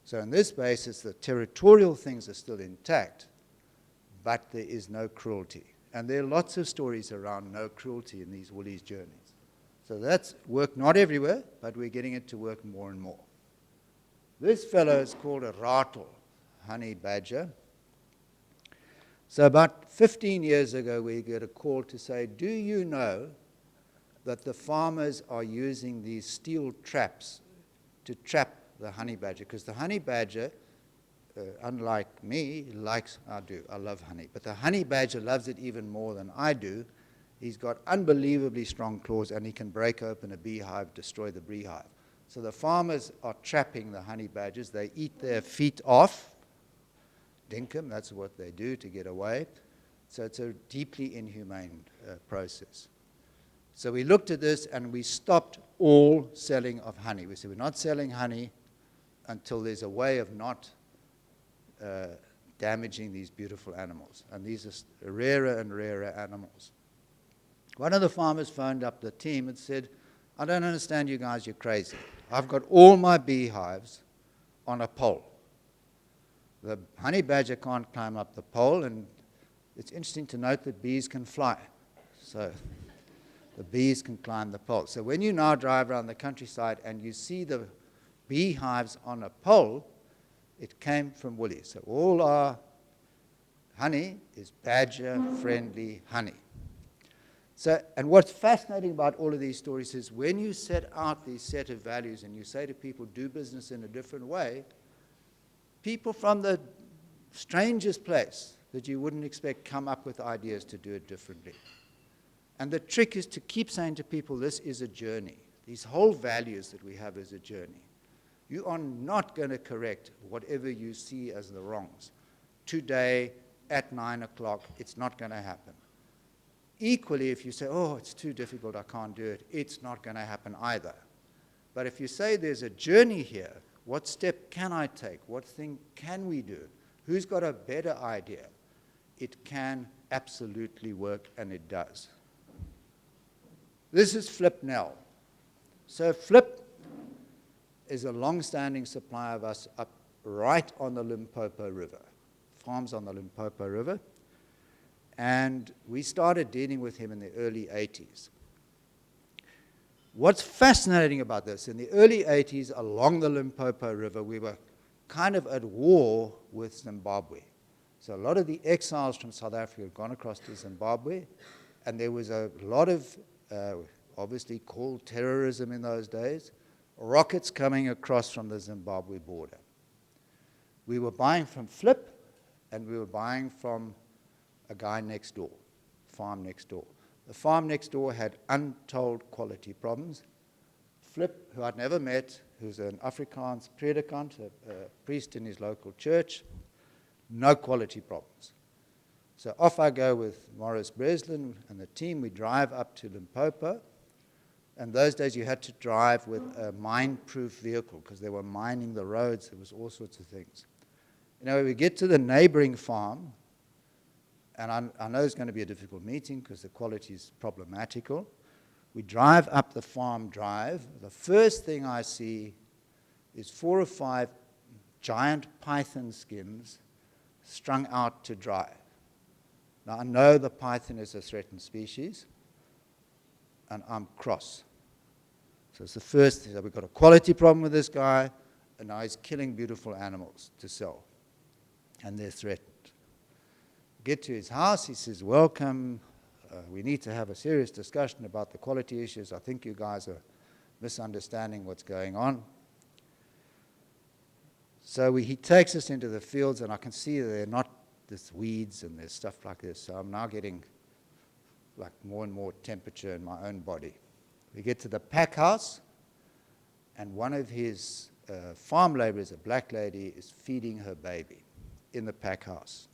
So on this basis, the territorial things are still intact, but there is no cruelty. And there are lots of stories around no cruelty in these Woolies journeys. So that's worked not everywhere, but we're getting it to work more and more. This fellow is called a ratel, honey badger. So about 15 years ago, we get a call to say, do you know that the farmers are using these steel traps to trap the honey badger? Because the honey badger, unlike me, I love honey. But the honey badger loves it even more than I do. He's got unbelievably strong claws, and he can break open a beehive, destroy the beehive. So the farmers are trapping the honey badgers. They eat their feet off. Dinkum, that's what they do to get away. So it's a deeply inhumane process. So we looked at this and we stopped all selling of honey. We said we're not selling honey until there's a way of not damaging these beautiful animals. And these are rarer and rarer animals. One of the farmers phoned up the team and said, I don't understand you guys, you're crazy. I've got all my beehives on a pole. The honey badger can't climb up the pole, and it's interesting to note that bees can fly. So the bees can climb the pole. So when you now drive around the countryside and you see the beehives on a pole, it came from Woolies. So all our honey is badger-friendly honey. So, and what's fascinating about all of these stories is when you set out these set of values and you say to people, do business in a different way, people from the strangest place that you wouldn't expect come up with ideas to do it differently. And the trick is to keep saying to people, this is a journey. These whole values that we have is a journey. You are not going to correct whatever you see as the wrongs. Today, at 9 o'clock, it's not going to happen. Equally, if you say, oh, it's too difficult, I can't do it, it's not going to happen either. But if you say there's a journey here, what step can I take? What thing can we do? Who's got a better idea? It can absolutely work, and it does. This is Flip Nell. So Flip is a long-standing supplier of us up right on the Limpopo River, farms on the Limpopo River. And we started dealing with him in the early 80s. What's fascinating about this, in the early 80s along the Limpopo River, we were kind of at war with Zimbabwe. So a lot of the exiles from South Africa had gone across to Zimbabwe, and there was a lot of, obviously called terrorism in those days, rockets coming across from the Zimbabwe border. We were buying from Flip, and we were buying from a guy next door, farm next door. The farm next door had untold quality problems. Flip, who I'd never met, who's an Afrikaans predikant, a priest in his local church, no quality problems. So off I go with Morris Breslin and the team. We drive up to Limpopo. And those days you had to drive with a mine-proof vehicle because they were mining the roads. There was all sorts of things. You know, we get to the neighboring farm, and I know it's going to be a difficult meeting because the quality is problematical. We drive up the farm drive. The first thing I see is 4 or 5 giant python skins strung out to dry. Now, I know the python is a threatened species, and I'm cross. So it's the first thing. So we've got a quality problem with this guy, and now he's killing beautiful animals to sell, and they're threatened. Get to his house, he says, welcome, we need to have a serious discussion about the quality issues. I think you guys are misunderstanding what's going on. So he takes us into the fields, and I can see that they're not this weeds and there's stuff like this. So I'm now getting like more and more temperature in my own body. We get to the pack house, and one of his farm laborers, a black lady, is feeding her baby in the pack house.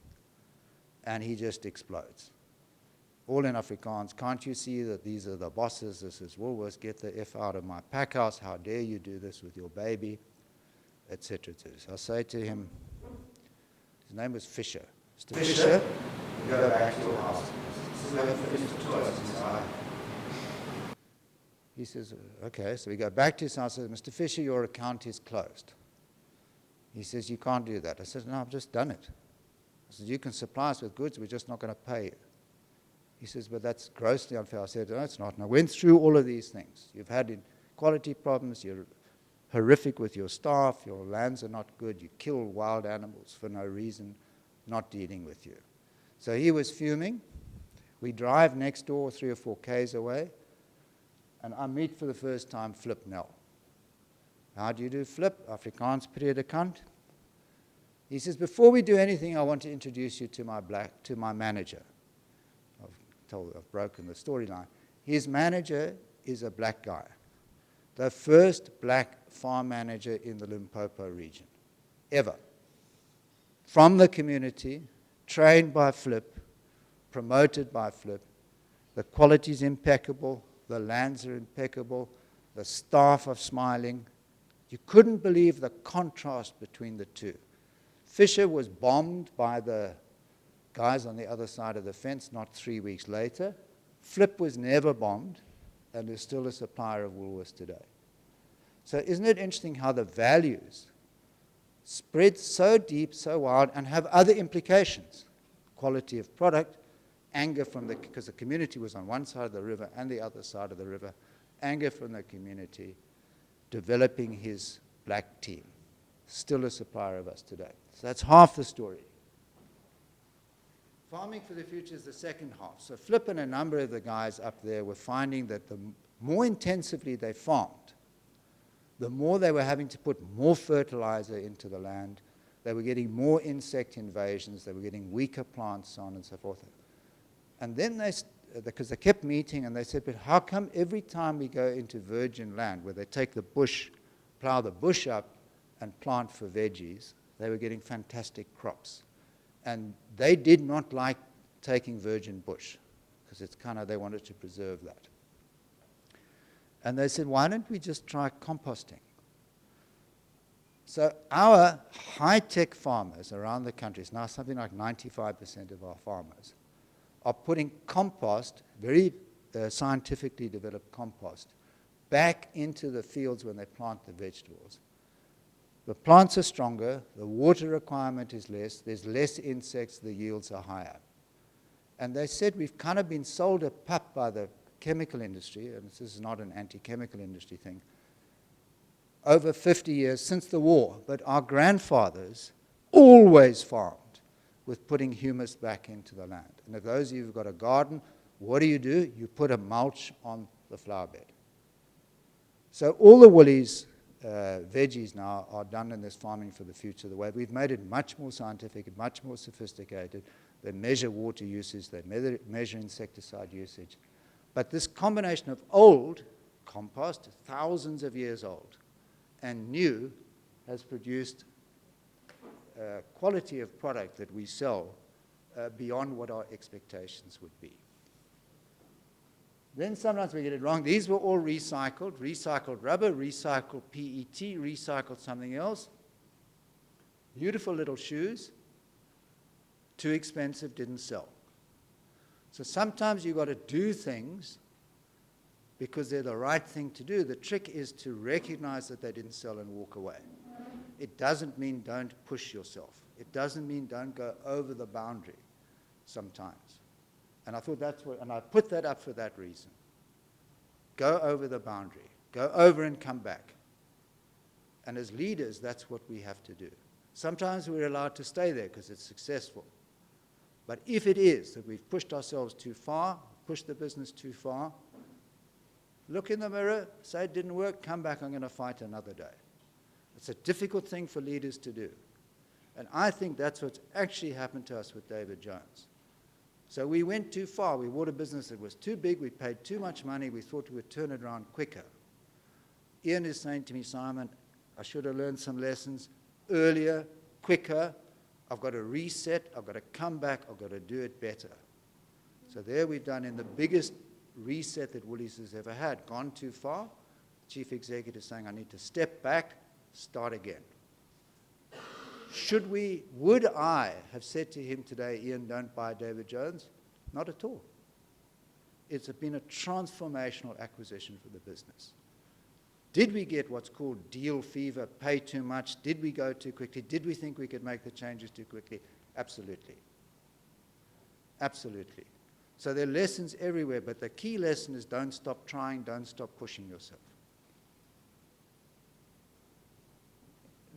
And he just explodes. All in Afrikaans, can't you see that these are the bosses? This is Woolworth, get the F out of my pack house. How dare you do this with your baby, etc. So I say to him, his name was Fisher. Mr. Fisher, go back to your house. He says, okay, so we go back to his house. I said, Mr. Fisher, your account is closed. He says, you can't do that. I said, no, I've just done it. I said, you can supply us with goods, we're just not going to pay you. He says, but that's grossly unfair. I said, no, it's not. And I went through all of these things. You've had quality problems, you're horrific with your staff, your lands are not good, you kill wild animals for no reason, not dealing with you. So he was fuming. We drive next door 3 or 4 Ks away, and I meet for the first time Flip Nel. How do you do, Flip? Afrikaans predikant. He says, before we do anything, I want to introduce you to my manager. I've broken the storyline. His manager is a black guy, the first black farm manager in the Limpopo region, ever. From the community, trained by Flip, promoted by Flip. The quality is impeccable, the lands are impeccable, the staff are smiling. You couldn't believe the contrast between the two. Fisher was bombed by the guys on the other side of the fence not 3 weeks later. Flip was never bombed and is still a supplier of Woolworths today. So isn't it interesting how the values spread so deep, so wide, and have other implications? Quality of product, anger from because the community was on one side of the river and the other side of the river, anger from the community, developing his black team. Still a supplier of us today. So that's half the story. Farming for the future is the second half. So Flip and a number of the guys up there were finding that the more intensively they farmed, the more they were having to put more fertilizer into the land. They were getting more insect invasions. They were getting weaker plants, so on and so forth. And then because they kept meeting, and they said, but how come every time we go into virgin land, where they take the bush, plow the bush up, and plant for veggies, they were getting fantastic crops. And they did not like taking virgin bush, because it's kind of, they wanted to preserve that. And they said, why don't we just try composting? So our high-tech farmers around the country, it's now something like 95% of our farmers, are putting compost, very scientifically developed compost, back into the fields when they plant the vegetables. The plants are stronger, the water requirement is less, there's less insects, the yields are higher. And they said we've kind of been sold a pup by the chemical industry, and this is not an anti-chemical industry thing, over 50 years since the war, but our grandfathers always farmed with putting humus back into the land. And if those of you who've got a garden, what do? You put a mulch on the flower bed. So all the Woolies veggies now are done in this farming for the future the way. We've made it much more scientific, much more sophisticated. They measure water usage, they measure insecticide usage. But this combination of old compost, thousands of years old, and new has produced quality of product that we sell beyond what our expectations would be. Then sometimes we get it wrong. These were all recycled rubber, recycled PET, recycled something else. Beautiful little shoes, too expensive, didn't sell. So sometimes you've got to do things because they're the right thing to do. The trick is to recognize that they didn't sell and walk away. It doesn't mean don't push yourself. It doesn't mean don't go over the boundary sometimes. And I thought that's what, and I put that up for that reason. Go over the boundary. Go over and come back. And as leaders, that's what we have to do. Sometimes we're allowed to stay there because it's successful. But if it is that we've pushed ourselves too far, pushed the business too far, look in the mirror, say it didn't work, come back, I'm going to fight another day. It's a difficult thing for leaders to do. And I think that's what's actually happened to us with David Jones. So we went too far. We bought a business that was too big. We paid too much money. We thought we would turn it around quicker. Ian is saying to me, Simon, I should have learned some lessons earlier, quicker. I've got to reset. I've got to come back. I've got to do it better. So there we've done in the biggest reset that Woolies has ever had. Gone too far. The chief executive is saying, I need to step back, start again. Would I have said to him today, Ian, don't buy David Jones? Not at all. It's been a transformational acquisition for the business. Did we get what's called deal fever, pay too much? Did we go too quickly? Did we think we could make the changes too quickly? Absolutely. Absolutely. So there are lessons everywhere, but the key lesson is don't stop trying, don't stop pushing yourself.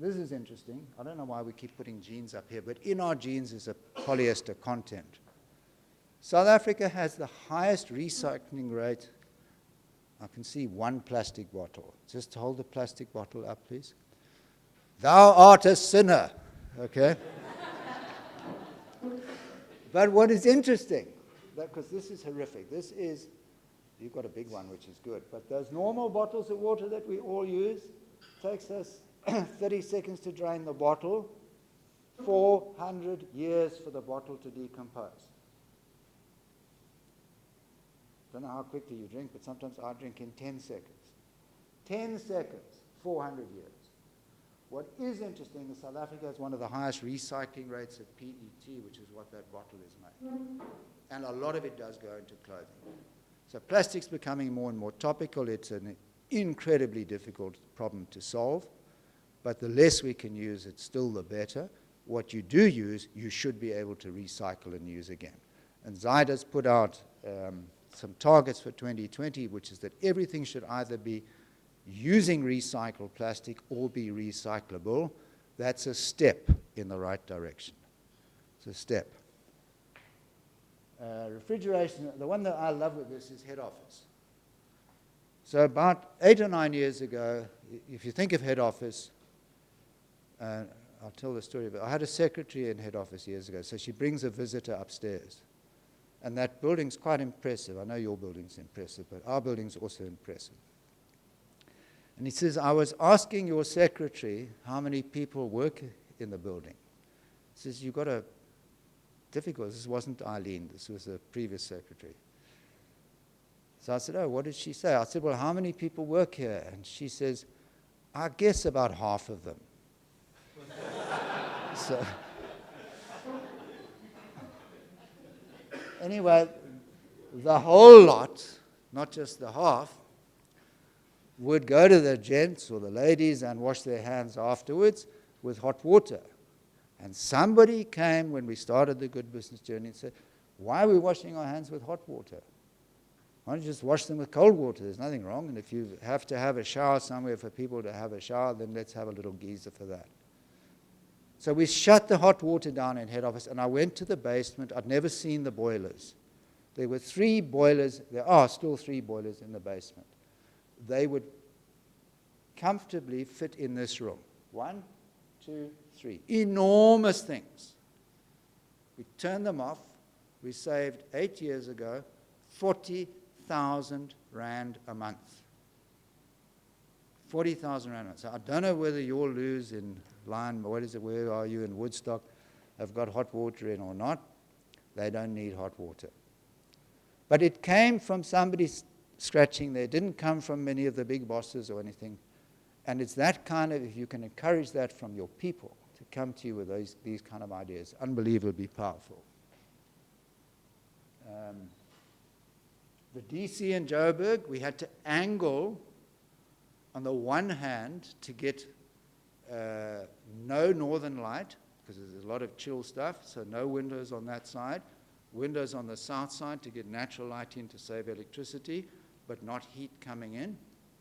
This is interesting. I don't know why we keep putting jeans up here, but in our jeans is a polyester content. South Africa has the highest recycling rate. I can see one plastic bottle. Just hold the plastic bottle up, please. Thou art a sinner, okay? But what is interesting, because this is horrific, you've got a big one, which is good, but those normal bottles of water that we all use, takes us 30 seconds to drain the bottle, 400 years for the bottle to decompose. Don't know how quickly you drink, but sometimes I drink in 10 seconds. 10 seconds, 400 years. What is interesting is South Africa has one of the highest recycling rates of PET, which is what that bottle is made. And a lot of it does go into clothing. So plastic's becoming more and more topical. It's an incredibly difficult problem to solve. But the less we can use, it's still the better. What you do use, you should be able to recycle and use again. And Zyda's put out some targets for 2020, which is that everything should either be using recycled plastic or be recyclable. That's a step in the right direction. It's a step. Refrigeration, the one that I love with this is head office. So about 8 or 9 years ago, if you think of head office, I'll tell the story, but I had a secretary in head office years ago, so she brings a visitor upstairs. And that building's quite impressive. I know your building's impressive, but our building's also impressive. And he says, I was asking your secretary how many people work in the building. He says, you've got a difficult, this wasn't Eileen, this was a previous secretary. So I said, oh, what did she say? I said, well, how many people work here? And she says, I guess about half of them. So, anyway, the whole lot, not just the half, would go to the gents or the ladies and wash their hands afterwards with hot water. And somebody came when we started the Good Business Journey and said, why are we washing our hands with hot water? Why don't you just wash them with cold water? There's nothing wrong. And if you have to have a shower somewhere for people to have a shower, then let's have a little geyser for that. So we shut the hot water down in head office, and I went to the basement. I'd never seen the boilers. There were 3 boilers. There are still 3 boilers in the basement. They would comfortably fit in this room. 1, 2, 3. Enormous things. We turned them off. We saved 8 years ago 40,000 rand a month. 40,000 rand a month. So I don't know whether your loos in Lion, where are you in Woodstock, have got hot water in or not. They don't need hot water. But it came from somebody scratching there. It didn't come from many of the big bosses or anything. And it's that kind of, if you can encourage that from your people to come to you with these kind of ideas, unbelievably powerful. The DC in Joburg, we had to angle on the one hand to get no northern light, because there's a lot of chill stuff, so no windows on that side. Windows on the south side to get natural light in to save electricity, but not heat coming in.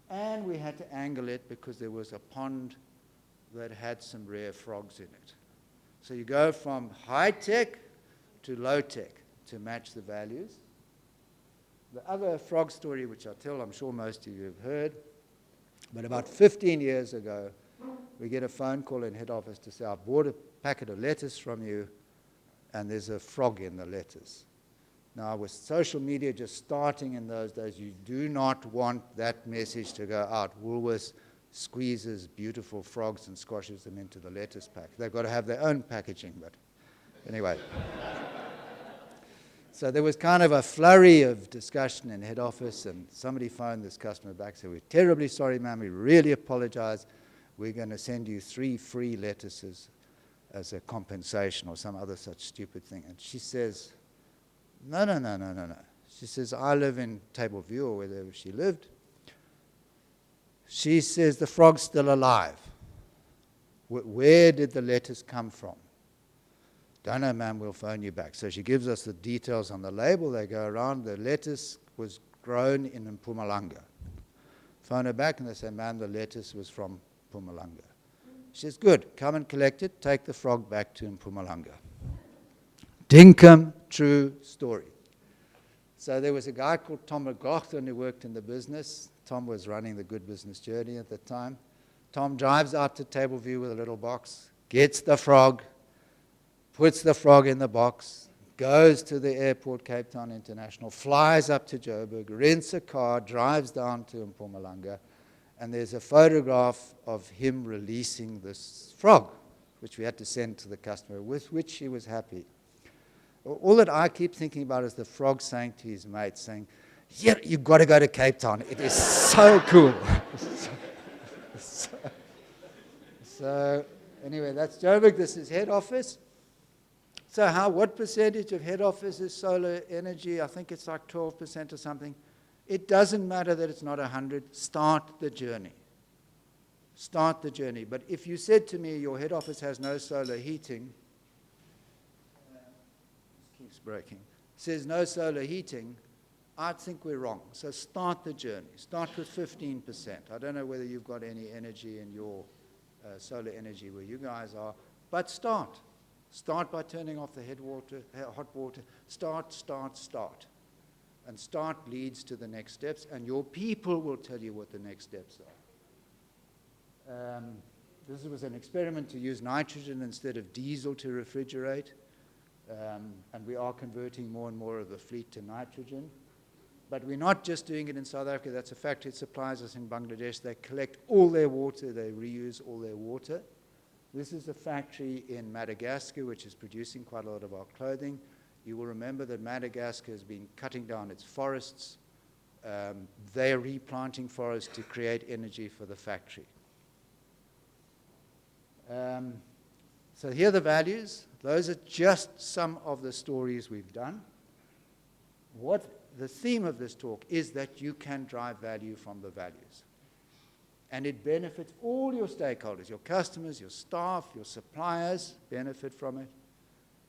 And we had to angle it because there was a pond that had some rare frogs in it. So you go from high-tech to low-tech to match the values. The other frog story, which I tell, I'm sure most of you have heard, but about 15 years ago, we get a phone call in head office to say, I bought a packet of lettuce from you, and there's a frog in the lettuce. Now, with social media just starting in those days, you do not want that message to go out. Woolworth squeezes beautiful frogs and squashes them into the lettuce pack. They've got to have their own packaging, but anyway. So there was kind of a flurry of discussion in head office, and somebody phoned this customer back and said, we're terribly sorry, ma'am, we really apologize. We're going to send you 3 free lettuces as a compensation or some other such stupid thing. And she says, no. She says, I live in Tableview or wherever she lived. She says, the frog's still alive. Where did the lettuce come from? Don't know, ma'am, we'll phone you back. So she gives us the details on the label. They go around. The lettuce was grown in Mpumalanga. Phone her back and they say, ma'am, the lettuce was from Mpumalanga. She says, good, come and collect it. Take the frog back to Mpumalanga. Dinkum, true story. So there was a guy called Tom McLaughlin who worked in the business. Tom was running the Good Business Journey at the time. Tom drives out to Tableview with a little box, gets the frog, puts the frog in the box, goes to the airport, Cape Town International, flies up to Joburg, rents a car, drives down to Mpumalanga, and there's a photograph of him releasing this frog, which we had to send to the customer, with which he was happy. All that I keep thinking about is the frog saying to his mate, saying, yeah, you've got to go to Cape Town. It is so cool. So anyway, that's Joburg. This is head office. So what percentage of head office is solar energy? I think it's like 12% or something. It doesn't matter that it's not 100. Start the journey. Start the journey. But if you said to me your head office has no solar heating, keeps breaking, says no solar heating, I think we're wrong. So start the journey. Start with 15%. I don't know whether you've got any energy in your solar energy where you guys are, but start. Start by turning off the hot water. Start. And start leads to the next steps, and your people will tell you what the next steps are. This was an experiment to use nitrogen instead of diesel to refrigerate, and we are converting more and more of the fleet to nitrogen. But we're not just doing it in South Africa. That's a factory that supplies us in Bangladesh. They collect all their water. They reuse all their water. This is a factory in Madagascar, which is producing quite a lot of our clothing. You will remember that Madagascar has been cutting down its forests. They're replanting forests to create energy for the factory. So here are the values. Those are just some of the stories we've done. What the theme of this talk is that you can drive value from the values. And it benefits all your stakeholders, your customers, your staff, your suppliers benefit from it.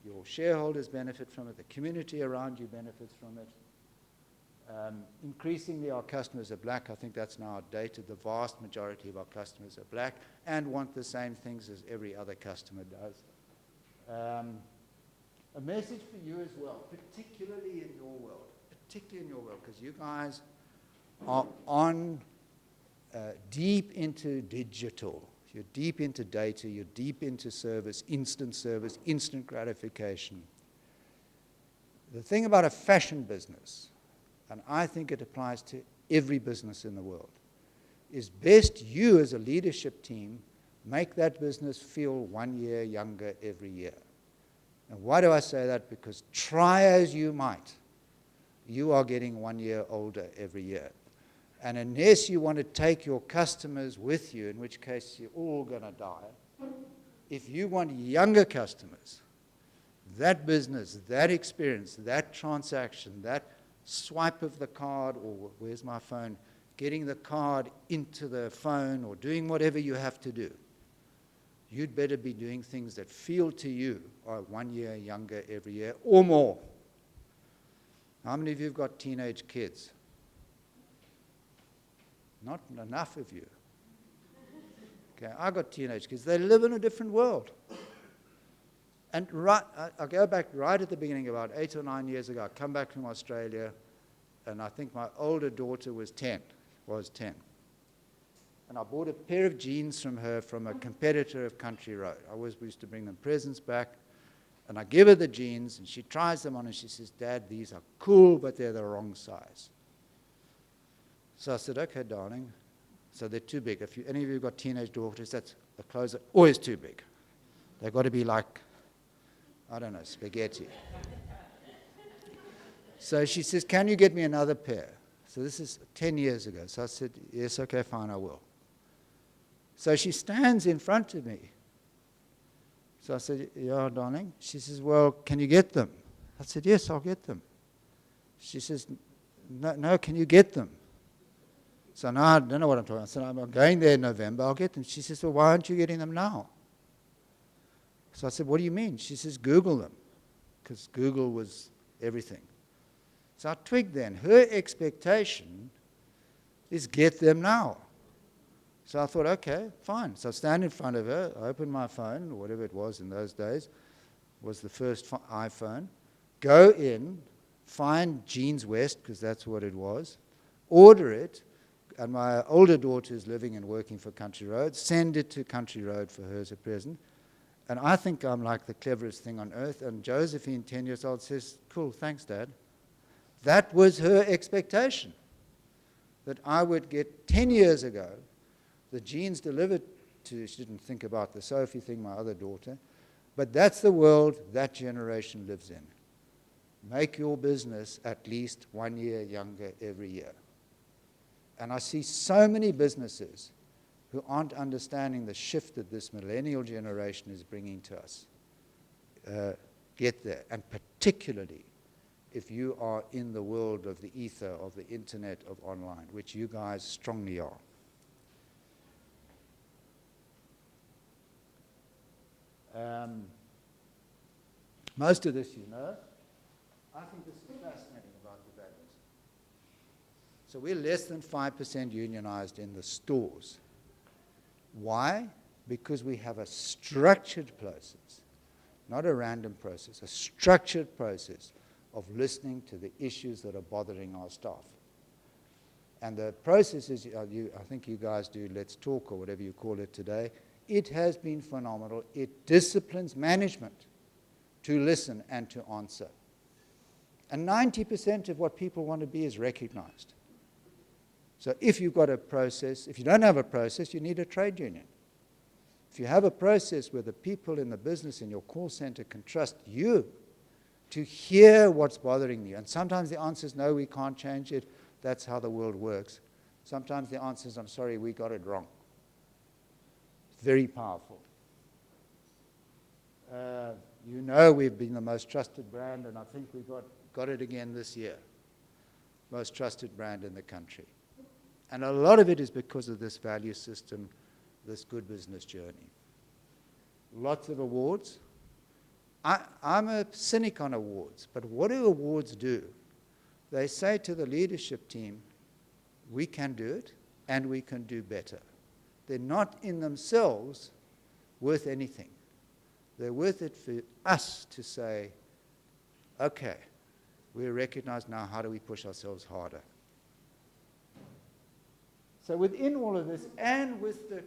Your shareholders benefit from it. The community around you benefits from it. Increasingly, our customers are black. I think that's now outdated. The vast majority of our customers are black and want the same things as every other customer does. A message for you as well, particularly in your world, because you guys are on deep into digital. You're deep into data. You're deep into service, instant gratification. The thing about a fashion business, and I think it applies to every business in the world, is best you as a leadership team make that business feel 1 year younger every year. And why do I say that? Because try as you might, you are getting 1 year older every year. And unless you want to take your customers with you, in which case you're all going to die, if you want younger customers, that business, that experience, that transaction, that swipe of the card, or where's my phone, getting the card into the phone or doing whatever you have to do, you'd better be doing things that feel to you are 1 year younger every year or more. How many of you have got teenage kids? Not enough of you. Okay, I got teenage kids. They live in a different world. And I go back right at the beginning, about 8 or 9 years ago. I come back from Australia, and I think my older daughter was 10. And I bought a pair of jeans from her from a competitor of Country Road. I always used to bring them presents back. And I give her the jeans, and she tries them on, and she says, "Dad, these are cool, but they're the wrong size." So I said, "Okay, darling." So they're too big. If any of you have got teenage daughters, the clothes are always too big. They've got to be like, I don't know, spaghetti. So she says, "Can you get me another pair?" So this is 10 years ago. So I said, "Yes, okay, fine, I will." So she stands in front of me. So I said, "Yeah, darling." She says, "Well, can you get them?" I said, "Yes, I'll get them." She says, No, can you get them?" So now I don't know what I'm talking about. I said, "I'm going there in November, I'll get them." She says, "Well, why aren't you getting them now?" So I said, "What do you mean?" She says, "Google them," because Google was everything. So I twigged then. Her expectation is get them now. So I thought, okay, fine. So I stand in front of her, I open my phone, or whatever it was in those days, was the first iPhone, go in, find Jeans West, because that's what it was, order it, and my older daughter is living and working for Country Road, send it to Country Road for her as a present. And I think I'm like the cleverest thing on earth. And Josephine, 10 years old, says, "Cool, thanks, Dad." That was her expectation, that I would get 10 years ago the jeans delivered to, she didn't think about the Sophie thing, my other daughter, but that's the world that generation lives in. Make your business at least 1 year younger every year. And I see so many businesses who aren't understanding the shift that this millennial generation is bringing to us. Get there, and particularly if you are in the world of the ether, of the internet, of online, which you guys strongly are. Most of this you know. I think this is fascinating about the values. So we're less than 5% unionized in the stores. Why? Because we have a structured process, not a random process, a structured process of listening to the issues that are bothering our staff. And the process is, I think you guys do Let's Talk or whatever you call it today. It has been phenomenal. It disciplines management to listen and to answer. And 90% of what people want to be is recognized. So if you've got a process, if you don't have a process, you need a trade union. If you have a process where the people in the business in your call center can trust you to hear what's bothering you, and sometimes the answer is no, we can't change it, that's how the world works. Sometimes the answer is, I'm sorry, we got it wrong. Very powerful. You know we've been the most trusted brand, and I think we got it again this year. Most trusted brand in the country. And a lot of it is because of this value system, this good business journey. Lots of awards. I'm a cynic on awards, but what do awards do? they say to the leadership team, we can do it and we can do better. They're not in themselves worth anything. They're worth it for us to say, okay, we recognize now, how do we push ourselves harder? So within all of this, and with the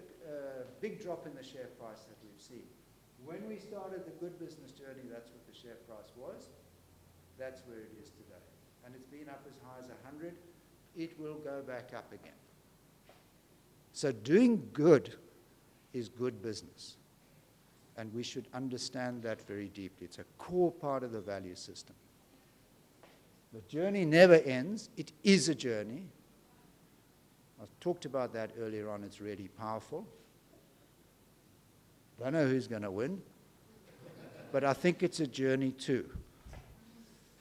big drop in the share price that we've seen, when we started the Good Business Journey, that's what the share price was. That's where it is today. And it's been up as high as 100. It will go back up again. So doing good is good business. And we should understand that very deeply. It's a core part of the value system. The journey never ends. It is a journey. I talked about that earlier on. It's really powerful. Don't know who's going to win, but I think it's a journey too.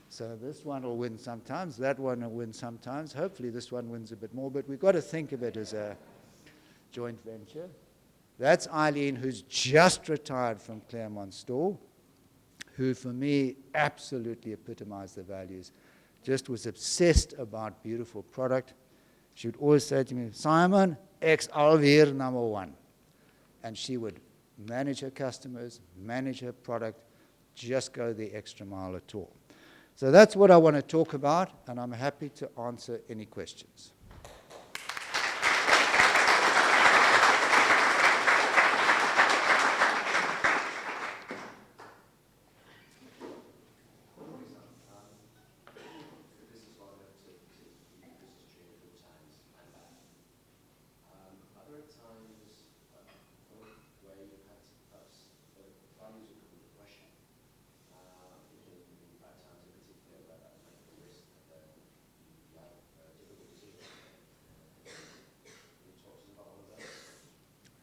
So this one will win sometimes, that one will win sometimes. Hopefully this one wins a bit more, but we've got to think of it as a joint venture. That's Eileen, who's just retired from Claremont Store, who for me absolutely epitomized the values. Just was obsessed about beautiful product. She would always say to me, Simon, ek's alweer number one. And she would manage her customers, manage her product, just go the extra mile at all. So that's what I want to talk about, and I'm happy to answer any questions.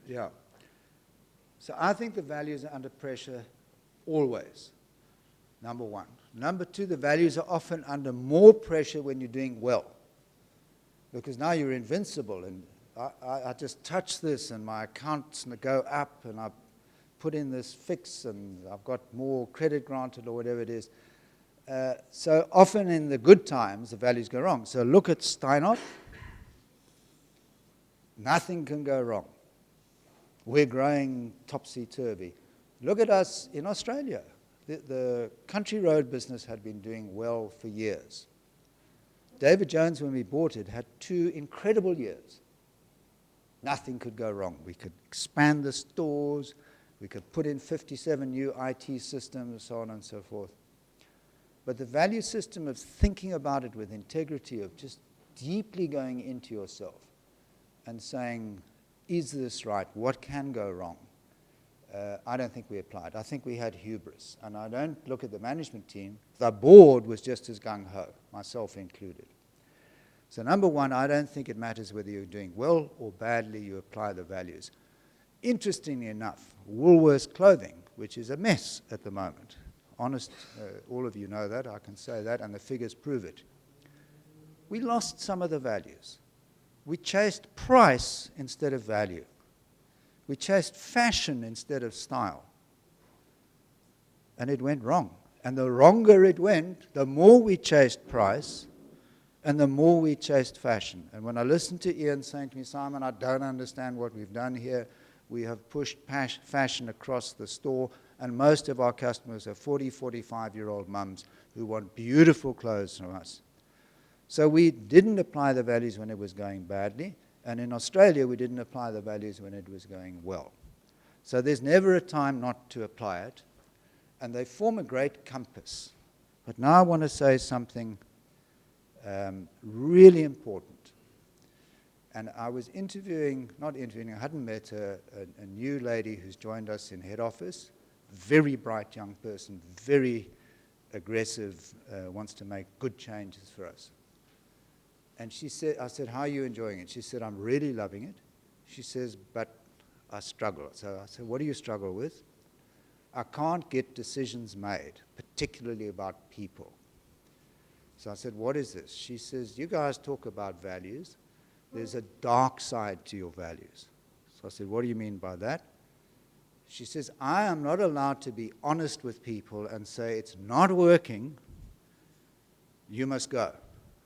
Yeah. So I think the values are under pressure always, number one. Number two, the values are often under more pressure when you're doing well, because now you're invincible, and I just touch this and my accounts go up, and I put in this fix and I've got more credit granted or whatever it is. So often in the good times, the values go wrong. So look at Steinhoff. Nothing can go wrong. We're growing topsy-turvy. Look at us in Australia. The country road business had been doing well for years. David Jones, when we bought it, had 2 incredible years. Nothing could go wrong. We could expand the stores. We could put in 57 new IT systems, so on and so forth. But the value system of thinking about it with integrity, of just deeply going into yourself and saying, is this right? What can go wrong? I don't think we applied. I think we had hubris. And I don't look at the management team. The board was just as gung-ho, myself included. So number one, I don't think it matters whether you're doing well or badly, you apply the values. Interestingly enough, Woolworth clothing, which is a mess at the moment. Honest, all of you know that, I can say that, and the figures prove it. We lost some of the values. We chased price instead of value. We chased fashion instead of style. And it went wrong. And the wronger it went, the more we chased price and the more we chased fashion. And when I listened to Ian saying to me, Simon, I don't understand what we've done here. We have pushed fashion across the store, and most of our customers are 40, 45-year-old mums who want beautiful clothes from us. So we didn't apply the values when it was going badly, and in Australia we didn't apply the values when it was going well. So there's never a time not to apply it, and they form a great compass. But now I want to say something really important. And I was I hadn't met a new lady who's joined us in head office, very bright young person, very aggressive, wants to make good changes for us. And she said, I said, how are you enjoying it? She said, I'm really loving it. She says, but I struggle. So I said, what do you struggle with? I can't get decisions made, particularly about people. So I said, what is this? She says, you guys talk about values. There's a dark side to your values. So I said, what do you mean by that? She says, I am not allowed to be honest with people and say, it's not working, you must go.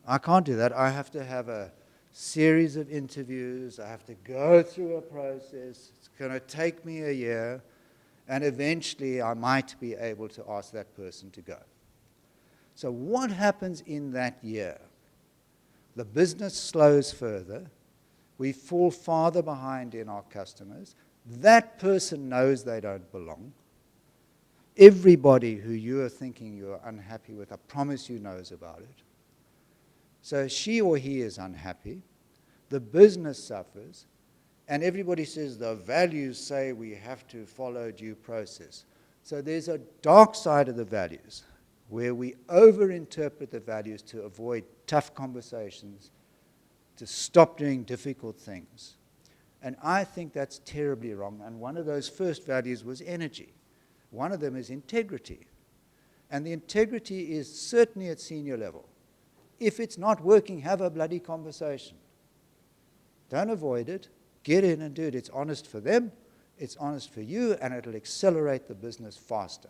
I can't do that. I have to have a series of interviews. I have to go through a process. It's going to take me a year. And eventually, I might be able to ask that person to go. So what happens in that year? The business slows further. We fall farther behind in our customers. That person knows they don't belong. Everybody who you are thinking you are unhappy with, I promise you, knows about it. So she or he is unhappy. The business suffers. And everybody says the values say we have to follow due process. So there's a dark side of the values where we overinterpret the values to avoid tough conversations, to stop doing difficult things. And I think that's terribly wrong. And one of those first values was energy. One of them is integrity. And the integrity is certainly at senior level. If it's not working, have a bloody conversation. Don't avoid it. Get in and do it. It's honest for them, it's honest for you, and it'll accelerate the business faster.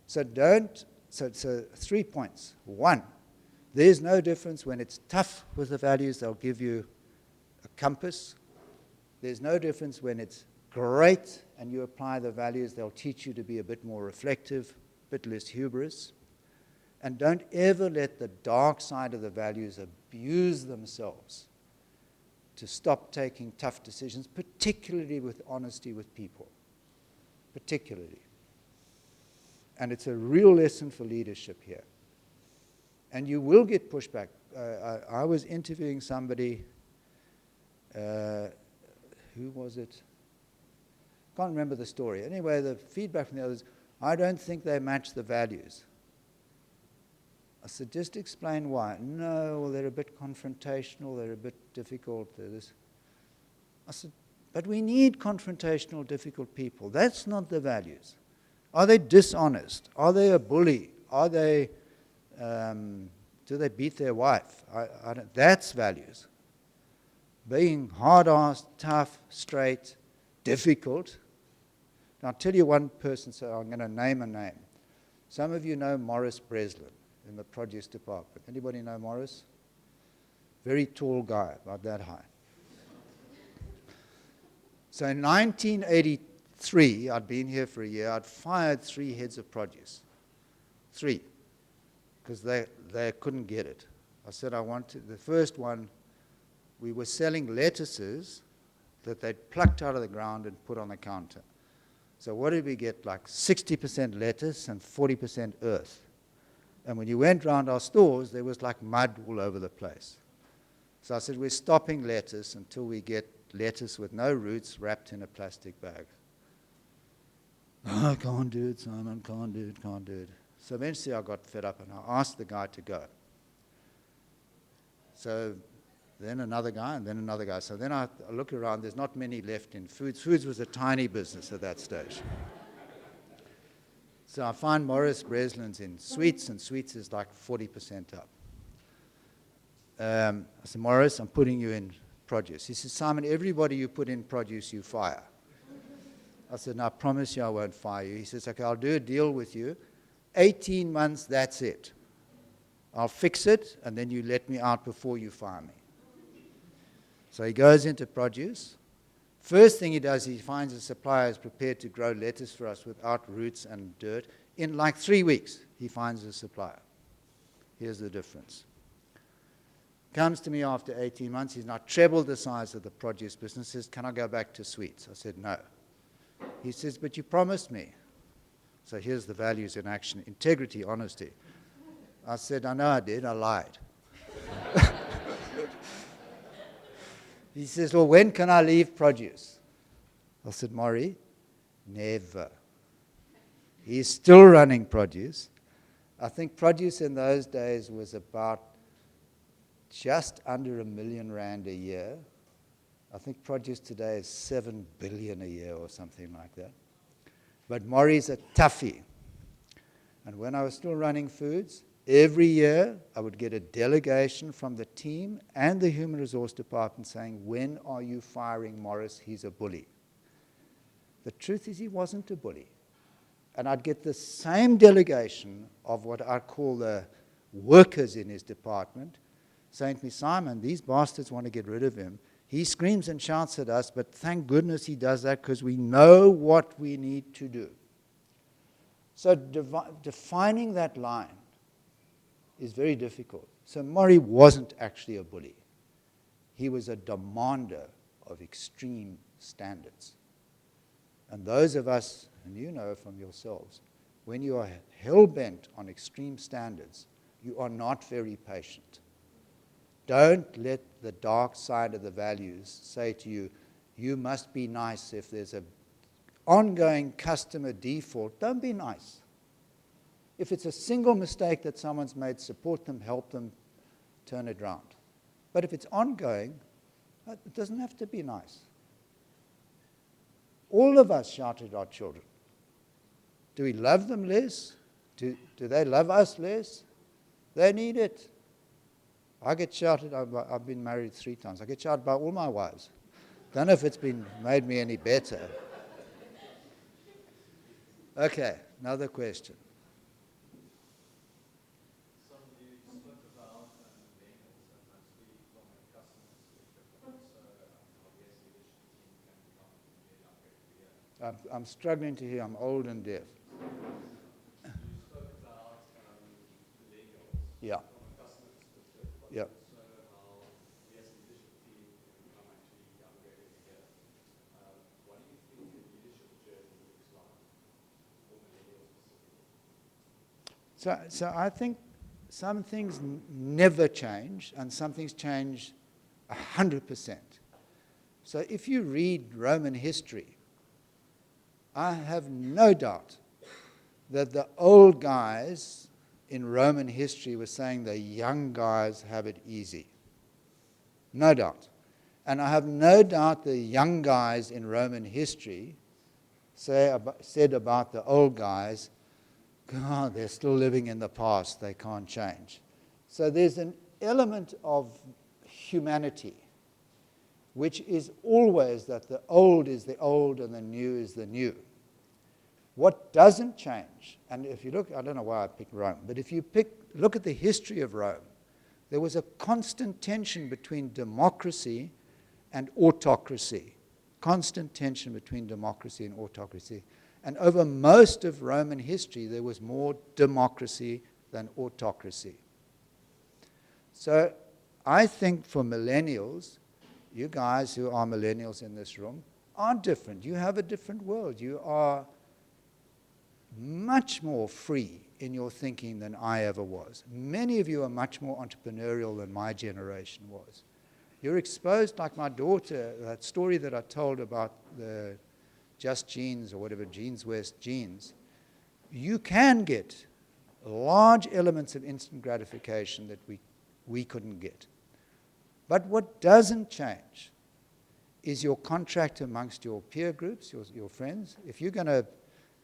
So 3 points. 1, there's no difference when it's tough with the values, they'll give you a compass. There's no difference when it's great and you apply the values, they'll teach you to be a bit more reflective, a bit less hubris. And don't ever let the dark side of the values abuse themselves to stop taking tough decisions, particularly with honesty with people. Particularly. And it's a real lesson for leadership here. And you will get pushback. I was interviewing somebody, who was it? Can't remember the story. Anyway, the feedback from the others, I don't think they match the values. I said, just explain why. No, well, they're a bit confrontational, they're a bit difficult. I said, but we need confrontational, difficult people. That's not the values. Are they dishonest? Are they a bully? Are they, do they beat their wife? That's values. Being hard-assed, tough, straight, difficult. Now, I'll tell you one person, so I'm going to name a name. Some of you know Morris Breslin in the produce department. Anybody know Morris? Very tall guy, about that high. So in 1983, I'd been here for a year, I'd fired 3 heads of produce. 3, because they couldn't get it. I said I wanted, the first one, we were selling lettuces that they'd plucked out of the ground and put on the counter. So what did we get? Like 60% lettuce and 40% earth. And when you went round our stores, there was like mud all over the place. So I said, we're stopping lettuce until we get lettuce with no roots wrapped in a plastic bag. Oh, I can't do it, Simon, can't do it, can't do it. So eventually I got fed up and I asked the guy to go. So then another guy and then another guy. So then I look around, there's not many left in foods. Foods was a tiny business at that stage. So I find Morris Breslin's in sweets, and sweets is like 40% up. I said, Morris, I'm putting you in produce. He says, Simon, everybody you put in produce, you fire. I said, no, I promise you I won't fire you. He says, okay, I'll do a deal with you. 18 months, that's it. I'll fix it, and then you let me out before you fire me. So he goes into produce. First thing he does, he finds a supplier is prepared to grow lettuce for us without roots and dirt. In like 3 weeks, he finds a supplier. Here's the difference. Comes to me after 18 months. He's now trebled the size of the produce business. Says, can I go back to sweets? I said, no. He says, but you promised me. So here's the values in action: integrity, honesty. I said, I know I did. I lied. He says, well, when can I leave produce? I said, Maury, never. He's still running produce. I think produce in those days was about just under R1 million a year. I think produce today is 7 billion a year or something like that. But Maury's a toughie. And when I was still running foods, every year I would get a delegation from the team and the human resource department saying, when are you firing Morris? He's a bully. The truth is he wasn't a bully. And I'd get the same delegation of what I call the workers in his department, saying to me, Simon, these bastards want to get rid of him. He screams and shouts at us, but thank goodness he does that because we know what we need to do. So defining that line is very difficult. So Murray wasn't actually a bully. He was a demander of extreme standards. And those of us, and you know from yourselves, when you are hell-bent on extreme standards, you are not very patient. Don't let the dark side of the values say to you, you must be nice. If there's an ongoing customer default, don't be nice. If it's a single mistake that someone's made, support them, help them, turn it around. But if it's ongoing, it doesn't have to be nice. All of us shout at our children. Do we love them less? Do they love us less? They need it. I get shouted, I've been married 3 times. I get shouted by all my wives. Don't know if it's made me any better. Okay, another question. I'm struggling to hear. I'm old and deaf. You spoke about millennials. Yeah. From a customer perspective, but Yeah. also how we as a leadership team can become actually younger every year. What do you think the leadership journey looks like for millennials specifically? So I think some things never change, and some things change 100%. So if you read Roman history, I have no doubt that the old guys in Roman history were saying the young guys have it easy. No doubt. And I have no doubt the young guys in Roman history said about the old guys, God, they're still living in the past, they can't change. So there's an element of humanity, which is always that the old is the old and the new is the new. What doesn't change, and if you look, I don't know why I picked Rome, but if you look at the history of Rome, there was a constant tension between democracy and autocracy. Constant tension between democracy and autocracy. And over most of Roman history, there was more democracy than autocracy. So I think for millennials, you guys who are millennials in this room are different. You have a different world. You are much more free in your thinking than I ever was. Many of you are much more entrepreneurial than my generation was. You're exposed, like my daughter, that story that I told about the Just Jeans or whatever, Jeans West jeans. You can get large elements of instant gratification that we couldn't get. But what doesn't change is your contract amongst your peer groups, your friends. If you're going to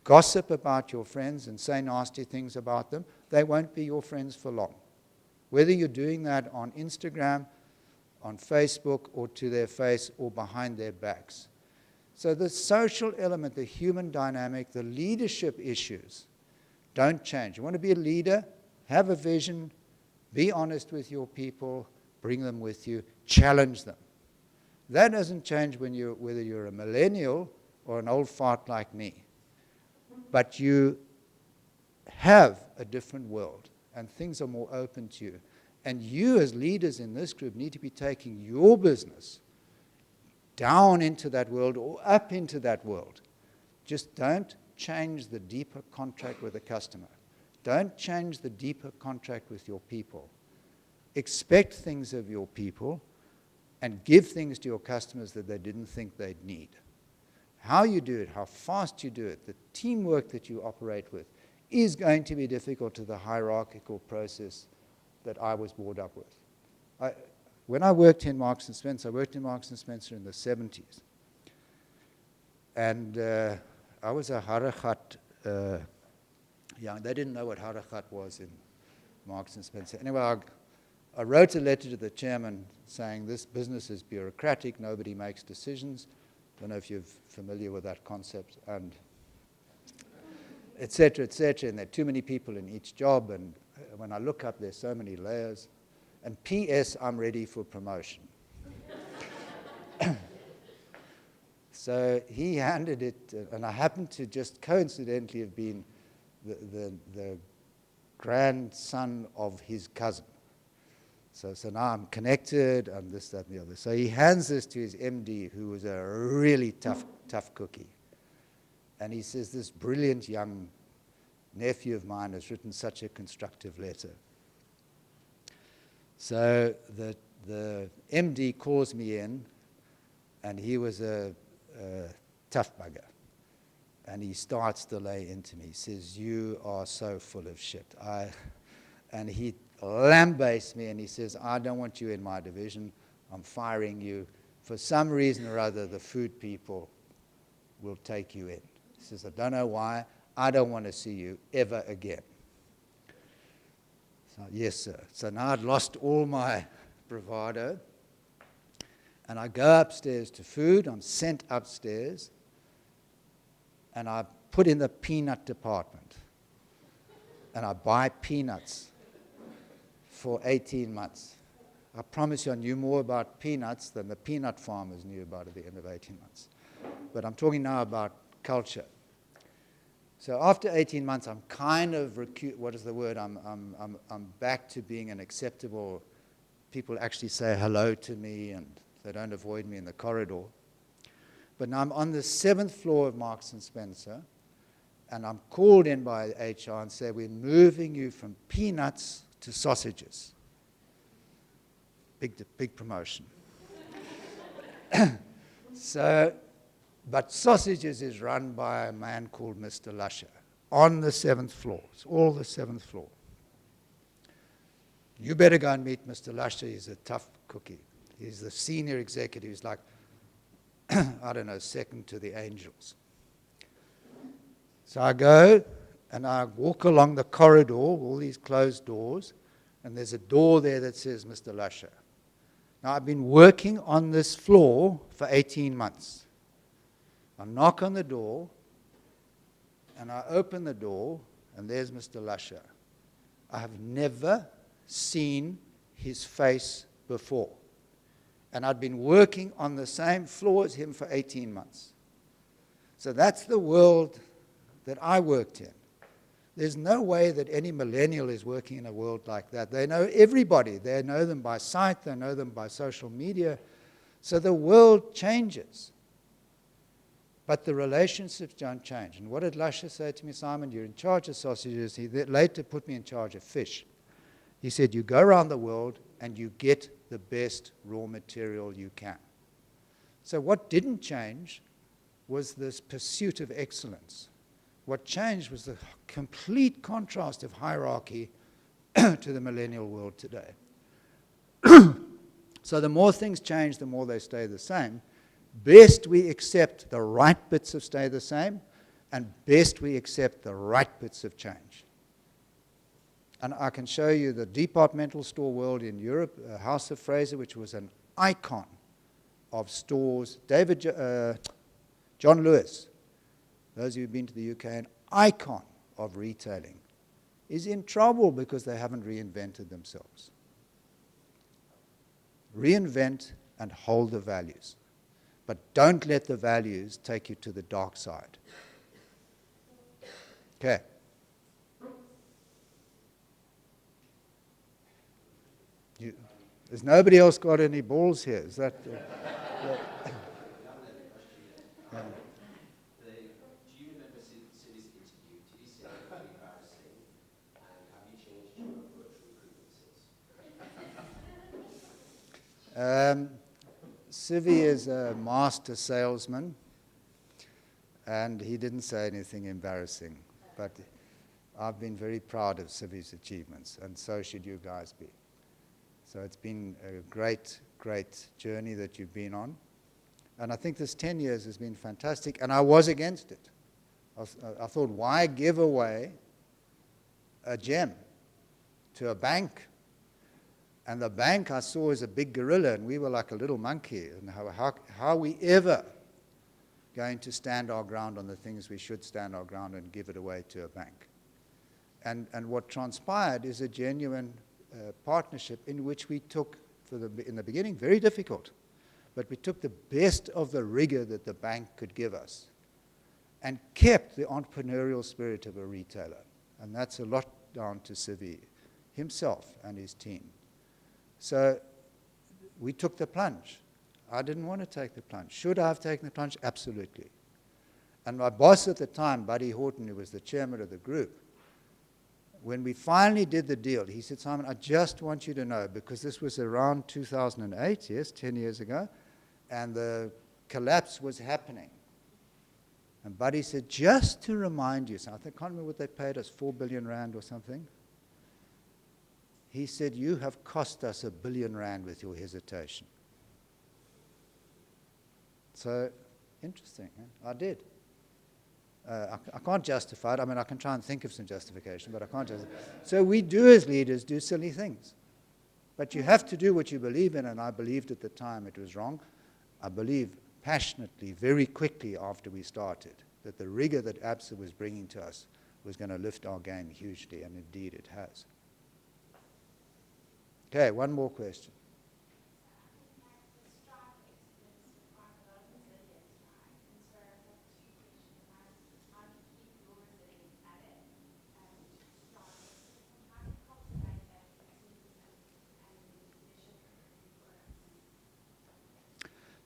gossip about your friends and say nasty things about them, they won't be your friends for long. Whether you're doing that on Instagram, on Facebook, or to their face, or behind their backs. So the social element, the human dynamic, the leadership issues don't change. You want to be a leader, have a vision, be honest with your people, bring them with you, challenge them. That doesn't change whether you're a millennial or an old fart like me. But you have a different world, and things are more open to you. And you as leaders in this group need to be taking your business down into that world or up into that world. Just don't change the deeper contract with the customer. Don't change the deeper contract with your people. Expect things of your people and give things to your customers that they didn't think they'd need. How you do it, how fast you do it, the teamwork that you operate with is going to be difficult to the hierarchical process that I was brought up with. When I worked in Marks & Spencer, I worked in Marks & Spencer in the 70s. And I was a harakat young. They didn't know what harakat was in Marks & Spencer. Anyway, I wrote a letter to the chairman saying this business is bureaucratic, nobody makes decisions. I don't know if you're familiar with that concept, and et cetera, and there are too many people in each job, and when I look up, there's so many layers. And P.S., I'm ready for promotion. So he handed it, and I happened to just coincidentally have been the grandson of his cousin. So now I'm connected, I'm this, that, and the other. So he hands this to his MD, who was a really tough cookie. And he says, this brilliant young nephew of mine has written such a constructive letter. So the MD calls me in, and he was a tough bugger. And he starts to lay into me. He says, you are so full of shit. And he lambastes me, and he says, I don't want you in my division. I'm firing you. For some reason or other, the food people will take you in. He says, I don't know why. I don't want to see you ever again. So, yes, sir. So now I'd lost all my bravado. And I go upstairs to food. I'm sent upstairs. And I put in the peanut department. And I buy peanuts for 18 months. I promise you I knew more about peanuts than the peanut farmers knew about at the end of 18 months. But I'm talking now about culture. So after 18 months, I'm kind of, what is the word? I'm back to being an acceptable, people actually say hello to me and they don't avoid me in the corridor. But now I'm on the 7th floor of Marks & Spencer, and I'm called in by HR and say, we're moving you from peanuts to sausages. Big promotion. So, but sausages is run by a man called Mr. Lusher on the 7th floor. It's all the 7th floor. You better go and meet Mr. Lusher. He's a tough cookie. He's the senior executive. He's like, I don't know, second to the angels. So I go and I walk along the corridor, all these closed doors, and there's a door there that says Mr. Lusher. Now I've been working on this floor for 18 months. I knock on the door, and I open the door, and there's Mr. Lusher. I have never seen his face before. And I'd been working on the same floor as him for 18 months. So that's the world that I worked in. There's no way that any millennial is working in a world like that. They know everybody. They know them by sight. They know them by social media. So the world changes. But the relationships don't change. And what did Lusher say to me, Simon? You're in charge of sausages. He later put me in charge of fish. He said, you go around the world and you get the best raw material you can. So what didn't change was this pursuit of excellence. What changed was the complete contrast of hierarchy to the millennial world today. So the more things change, the more they stay the same. Best we accept the right bits of stay the same, and best we accept the right bits of change. And I can show you the departmental store world in Europe, House of Fraser, which was an icon of stores. John Lewis, those who've been to the UK, an icon of retailing, is in trouble because they haven't reinvented themselves. Reinvent and hold the values. But don't let the values take you to the dark side. Okay. Has nobody else got any balls here? Is that... Do you remember Sylvie's interview? Did he say it was embarrassing? And have you changed your approach to recruitment since? Civi is a master salesman, and he didn't say anything embarrassing. But I've been very proud of Civi's achievements, and so should you guys be. So it's been a great, great journey that you've been on. And I think this 10 years has been fantastic, and I was against it. I thought, why give away a gem to a bank? And the bank I saw as a big gorilla, and we were like a little monkey. And how are we ever going to stand our ground on the things we should stand our ground and give it away to a bank? And what transpired is a genuine partnership in which we took, in the beginning, very difficult, but we took the best of the rigor that the bank could give us and kept the entrepreneurial spirit of a retailer. And that's a lot down to Sivi himself and his team. So we took the plunge. I didn't want to take the plunge. Should I have taken the plunge? Absolutely. And my boss at the time, Buddy Horton, who was the chairman of the group, when we finally did the deal, he said, Simon, I just want you to know, because this was around 2008, yes, 10 years ago, and the collapse was happening. And Buddy said, just to remind you, so I can't remember what they paid us, 4 billion rand or something. He said, you have cost us R1 billion with your hesitation. So, interesting, huh? I did. I can't justify it. I mean, I can try and think of some justification, but I can't justify it. So we do, as leaders, do silly things. But you have to do what you believe in, and I believed at the time it was wrong. I believe passionately, very quickly after we started, that the rigor that ABSA was bringing to us was going to lift our game hugely, and indeed it has. Okay, one more question.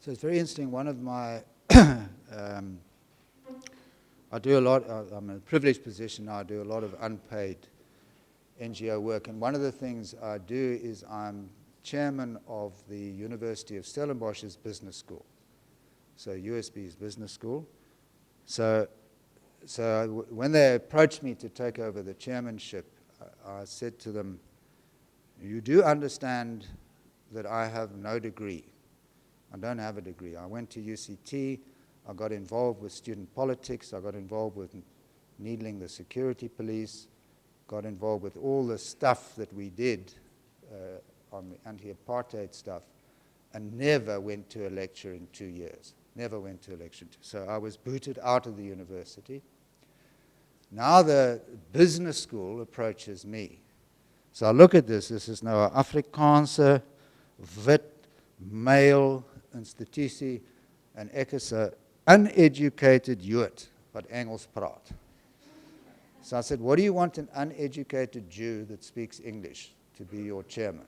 So it's very interesting. One of my, I do a lot, I'm in a privileged position now, I do a lot of unpaid NGO work. And one of the things I do is I'm chairman of the University of Stellenbosch's business school. So USB's business school. So when they approached me to take over the chairmanship, I said to them, you do understand that I have no degree. I don't have a degree. I went to UCT. I got involved with student politics. I got involved with needling the security police. Got involved with all the stuff that we did on the anti-apartheid stuff, and never went to a lecture in 2 years. Never went to a lecture. So I was booted out of the university. Now the business school approaches me. So I look at this. This is nou 'n Afrikaanse, wit, male institusie, en ek is 'n uneducated Jood wat Engels praat. So I said, what do you want an uneducated Jew that speaks English to be your chairman?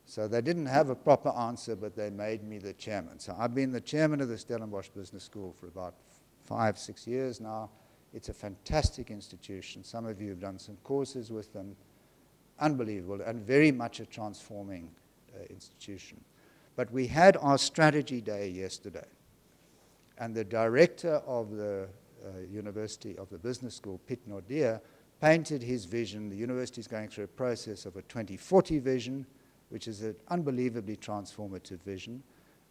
So they didn't have a proper answer, but they made me the chairman. So I've been the chairman of the Stellenbosch Business School for about 5, 6 years now. It's a fantastic institution. Some of you have done some courses with them. Unbelievable, and very much a transforming institution. But we had our strategy day yesterday, and the director of the University of the Business School, Piet Nordia, painted his vision. The university is going through a process of a 2040 vision, which is an unbelievably transformative vision,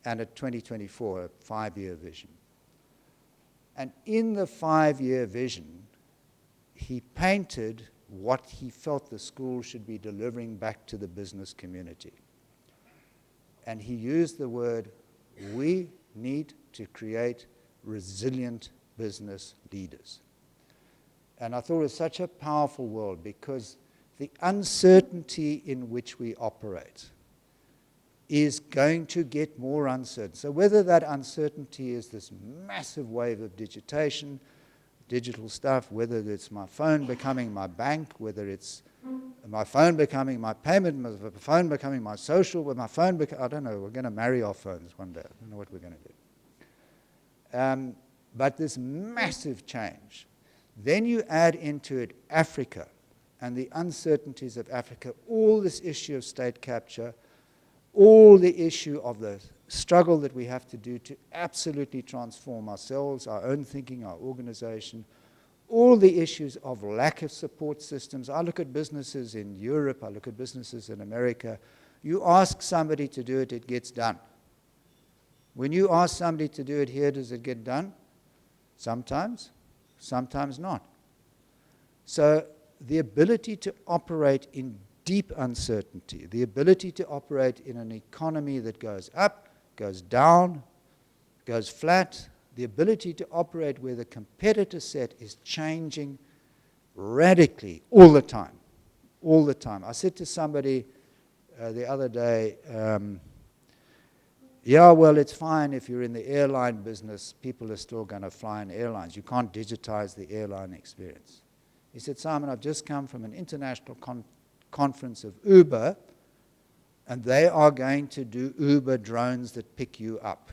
and a 2024, a 5-year vision. And in the 5-year vision, he painted what he felt the school should be delivering back to the business community. And he used the word, we need to create resilient business leaders. And I thought it was such a powerful word, because the uncertainty in which we operate is going to get more uncertain. So whether that uncertainty is this massive wave of digitation, digital stuff, whether it's my phone becoming my bank, whether it's my phone becoming my payment, my phone becoming my social, my phone, I don't know, we're going to marry our phones one day. I don't know what we're going to do. But this massive change, then you add into it Africa and the uncertainties of Africa, all this issue of state capture, all the issue of the struggle that we have to do to absolutely transform ourselves, our own thinking, our organization, all the issues of lack of support systems. I look at businesses in Europe, I look at businesses in America. You ask somebody to do it, it gets done. When you ask somebody to do it here, does it get done? Sometimes, sometimes not. So the ability to operate in deep uncertainty, the ability to operate in an economy that goes up, goes down, goes flat, the ability to operate where the competitor set is changing radically all the time. All the time. I said to somebody the other day, yeah, well, it's fine if you're in the airline business, people are still going to fly in airlines. You can't digitize the airline experience. He said, Simon, I've just come from an international conference of Uber, and they are going to do Uber drones that pick you up.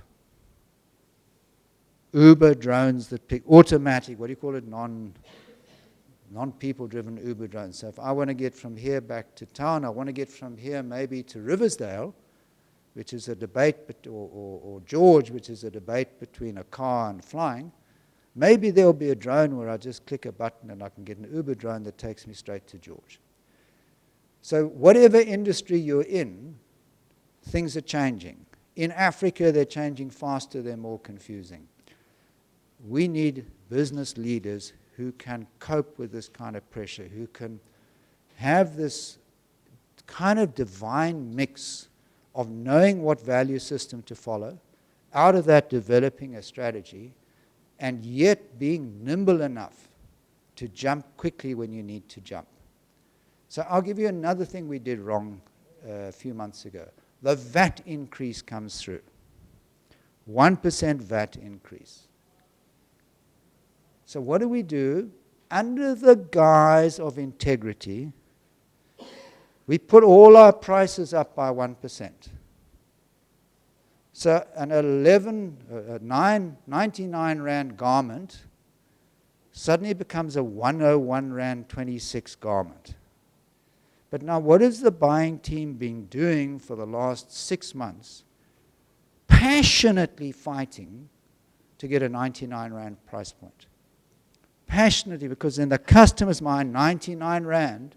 Uber drones that pick, automatic, what do you call it, non-people driven Uber drones. So if I want to get from here back to town, I want to get from here maybe to Riversdale, which is a debate, or George, which is a debate between a car and flying, maybe there'll be a drone where I just click a button and I can get an Uber drone that takes me straight to George. So whatever industry you're in, things are changing. In Africa, they're changing faster, they're more confusing. We need business leaders who can cope with this kind of pressure, who can have this kind of divine mix of knowing what value system to follow, out of that developing a strategy, and yet being nimble enough to jump quickly when you need to jump. So I'll give you another thing we did wrong a few months ago. The VAT increase comes through. 1% VAT increase. So what do? Under the guise of integrity, we put all our prices up by 1%. So an 99 Rand garment suddenly becomes a 101 Rand 26 garment. But now what has the buying team been doing for the last 6 months? Passionately fighting to get a 99 Rand price point. Passionately, because in the customer's mind, 99 Rand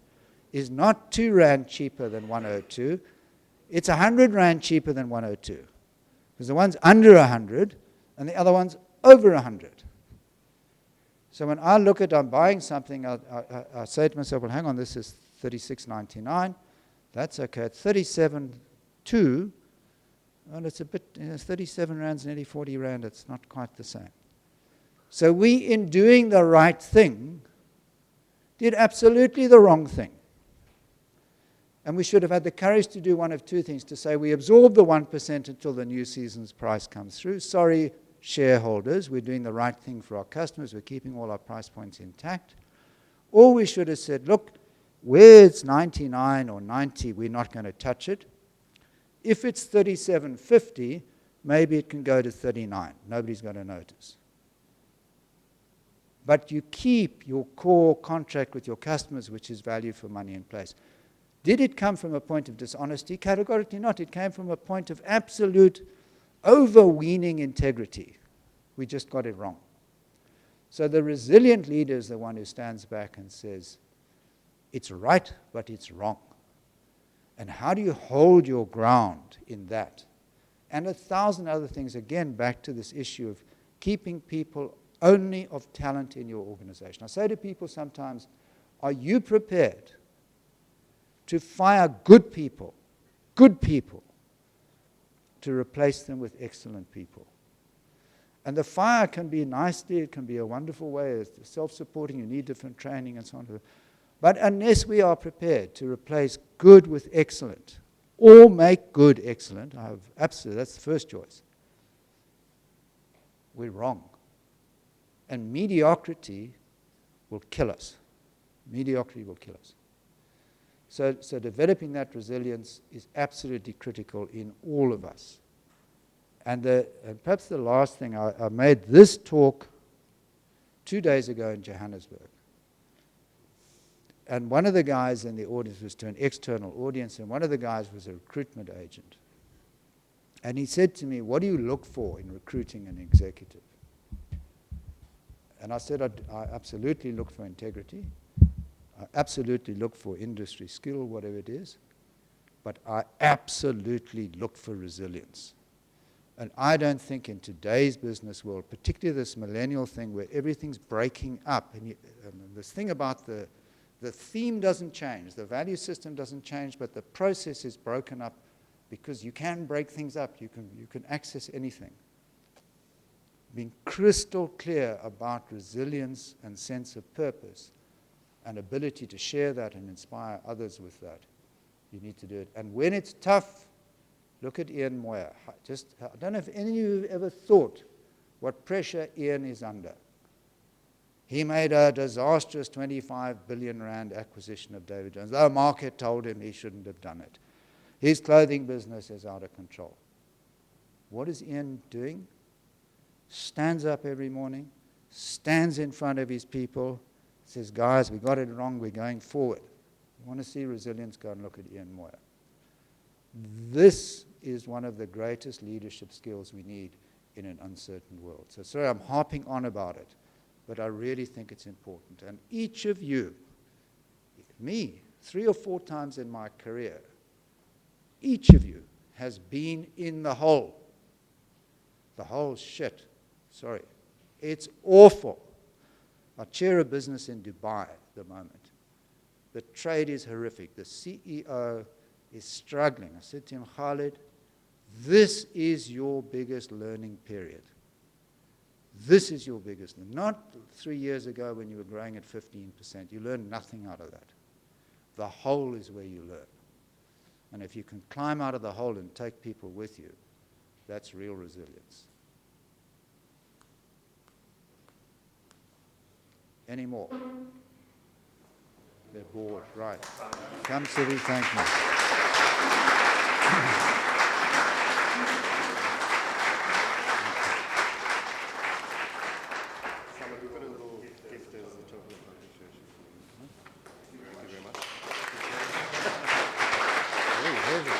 is not 2 Rand cheaper than 102. It's 100 Rand cheaper than 102. Because the one's under 100 and the other one's over 100. So when I look at I'm buying something, I say to myself, well, hang on, this is $36.99. That's okay. At 37.2, well, it's a bit, 37 Rand's nearly 40 Rand. It's not quite the same. So we, in doing the right thing, did absolutely the wrong thing. And we should have had the courage to do one of two things, to say we absorb the 1% until the new season's price comes through. Sorry, shareholders, we're doing the right thing for our customers. We're keeping all our price points intact. Or we should have said, look, where it's 99 or 90, we're not going to touch it. If it's 37.50, maybe it can go to 39. Nobody's going to notice. But you keep your core contract with your customers, which is value for money, in place. Did it come from a point of dishonesty? Categorically not. It came from a point of absolute overweening integrity. We just got it wrong. So the resilient leader is the one who stands back and says, it's right, but it's wrong. And how do you hold your ground in that? And 1,000 other things, again, back to this issue of keeping people only of talent in your organization. I say to people sometimes, are you prepared to fire good people, to replace them with excellent people? And the fire can be nicely, it can be a wonderful way, it's self-supporting, you need different training and so on. But unless we are prepared to replace good with excellent, or make good excellent, absolutely, that's the first choice, we're wrong. And mediocrity will kill us. Mediocrity will kill us. So developing that resilience is absolutely critical in all of us. And perhaps the last thing, I made this talk 2 days ago in Johannesburg. And one of the guys in the audience was to an external audience, and one of the guys was a recruitment agent. And he said to me, what do you look for in recruiting an executive? And I said, I absolutely look for integrity. I absolutely look for industry skill, whatever it is. But I absolutely look for resilience. And I don't think in today's business world, particularly this millennial thing where everything's breaking up, and this thing about the theme doesn't change, the value system doesn't change, but the process is broken up because you can break things up. You can access anything. Being crystal clear about resilience and sense of purpose, and ability to share that and inspire others with that, you need to do it. And when it's tough, look at Ian Moyer. I don't know if any of you have ever thought what pressure Ian is under. He made a disastrous 25 billion rand acquisition of David Jones. The market told him he shouldn't have done it. His clothing business is out of control. What is Ian doing? Stands up every morning, stands in front of his people, says, guys, we got it wrong, we're going forward. You want to see resilience, go and look at Ian Moyer. This is one of the greatest leadership skills we need in an uncertain world. So sorry, I'm harping on about it, but I really think it's important. And each of you, me, 3 or 4 times in my career, each of you has been in the hole. The whole shit. Sorry. It's awful. I chair a business in Dubai at the moment. The trade is horrific. The CEO is struggling. I said to him, Khalid, this is your biggest learning period. This is your biggest learning. Not 3 years ago when you were growing at 15%. You learned nothing out of that. The hole is where you learn. And if you can climb out of the hole and take people with you, that's real resilience. Any more? They're bored, right. Come, Siri, thank me. Simon, we've got a little gift as a token of appreciation. Thank you very much. Very heavy.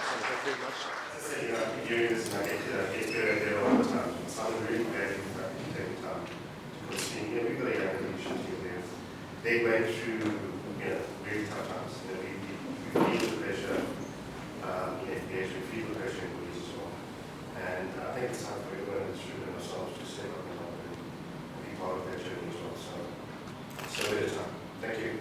Thank you very much. During this night, get there all the time. Simon really glad you taking time to continue. We've got a young leadership team there. They went through, really tough times. We feel the pressure. We feel the pressure in police as well. And I think it's time for everyone in this room and ourselves to step up and help and be part of that journey as well. So it is time. Thank you.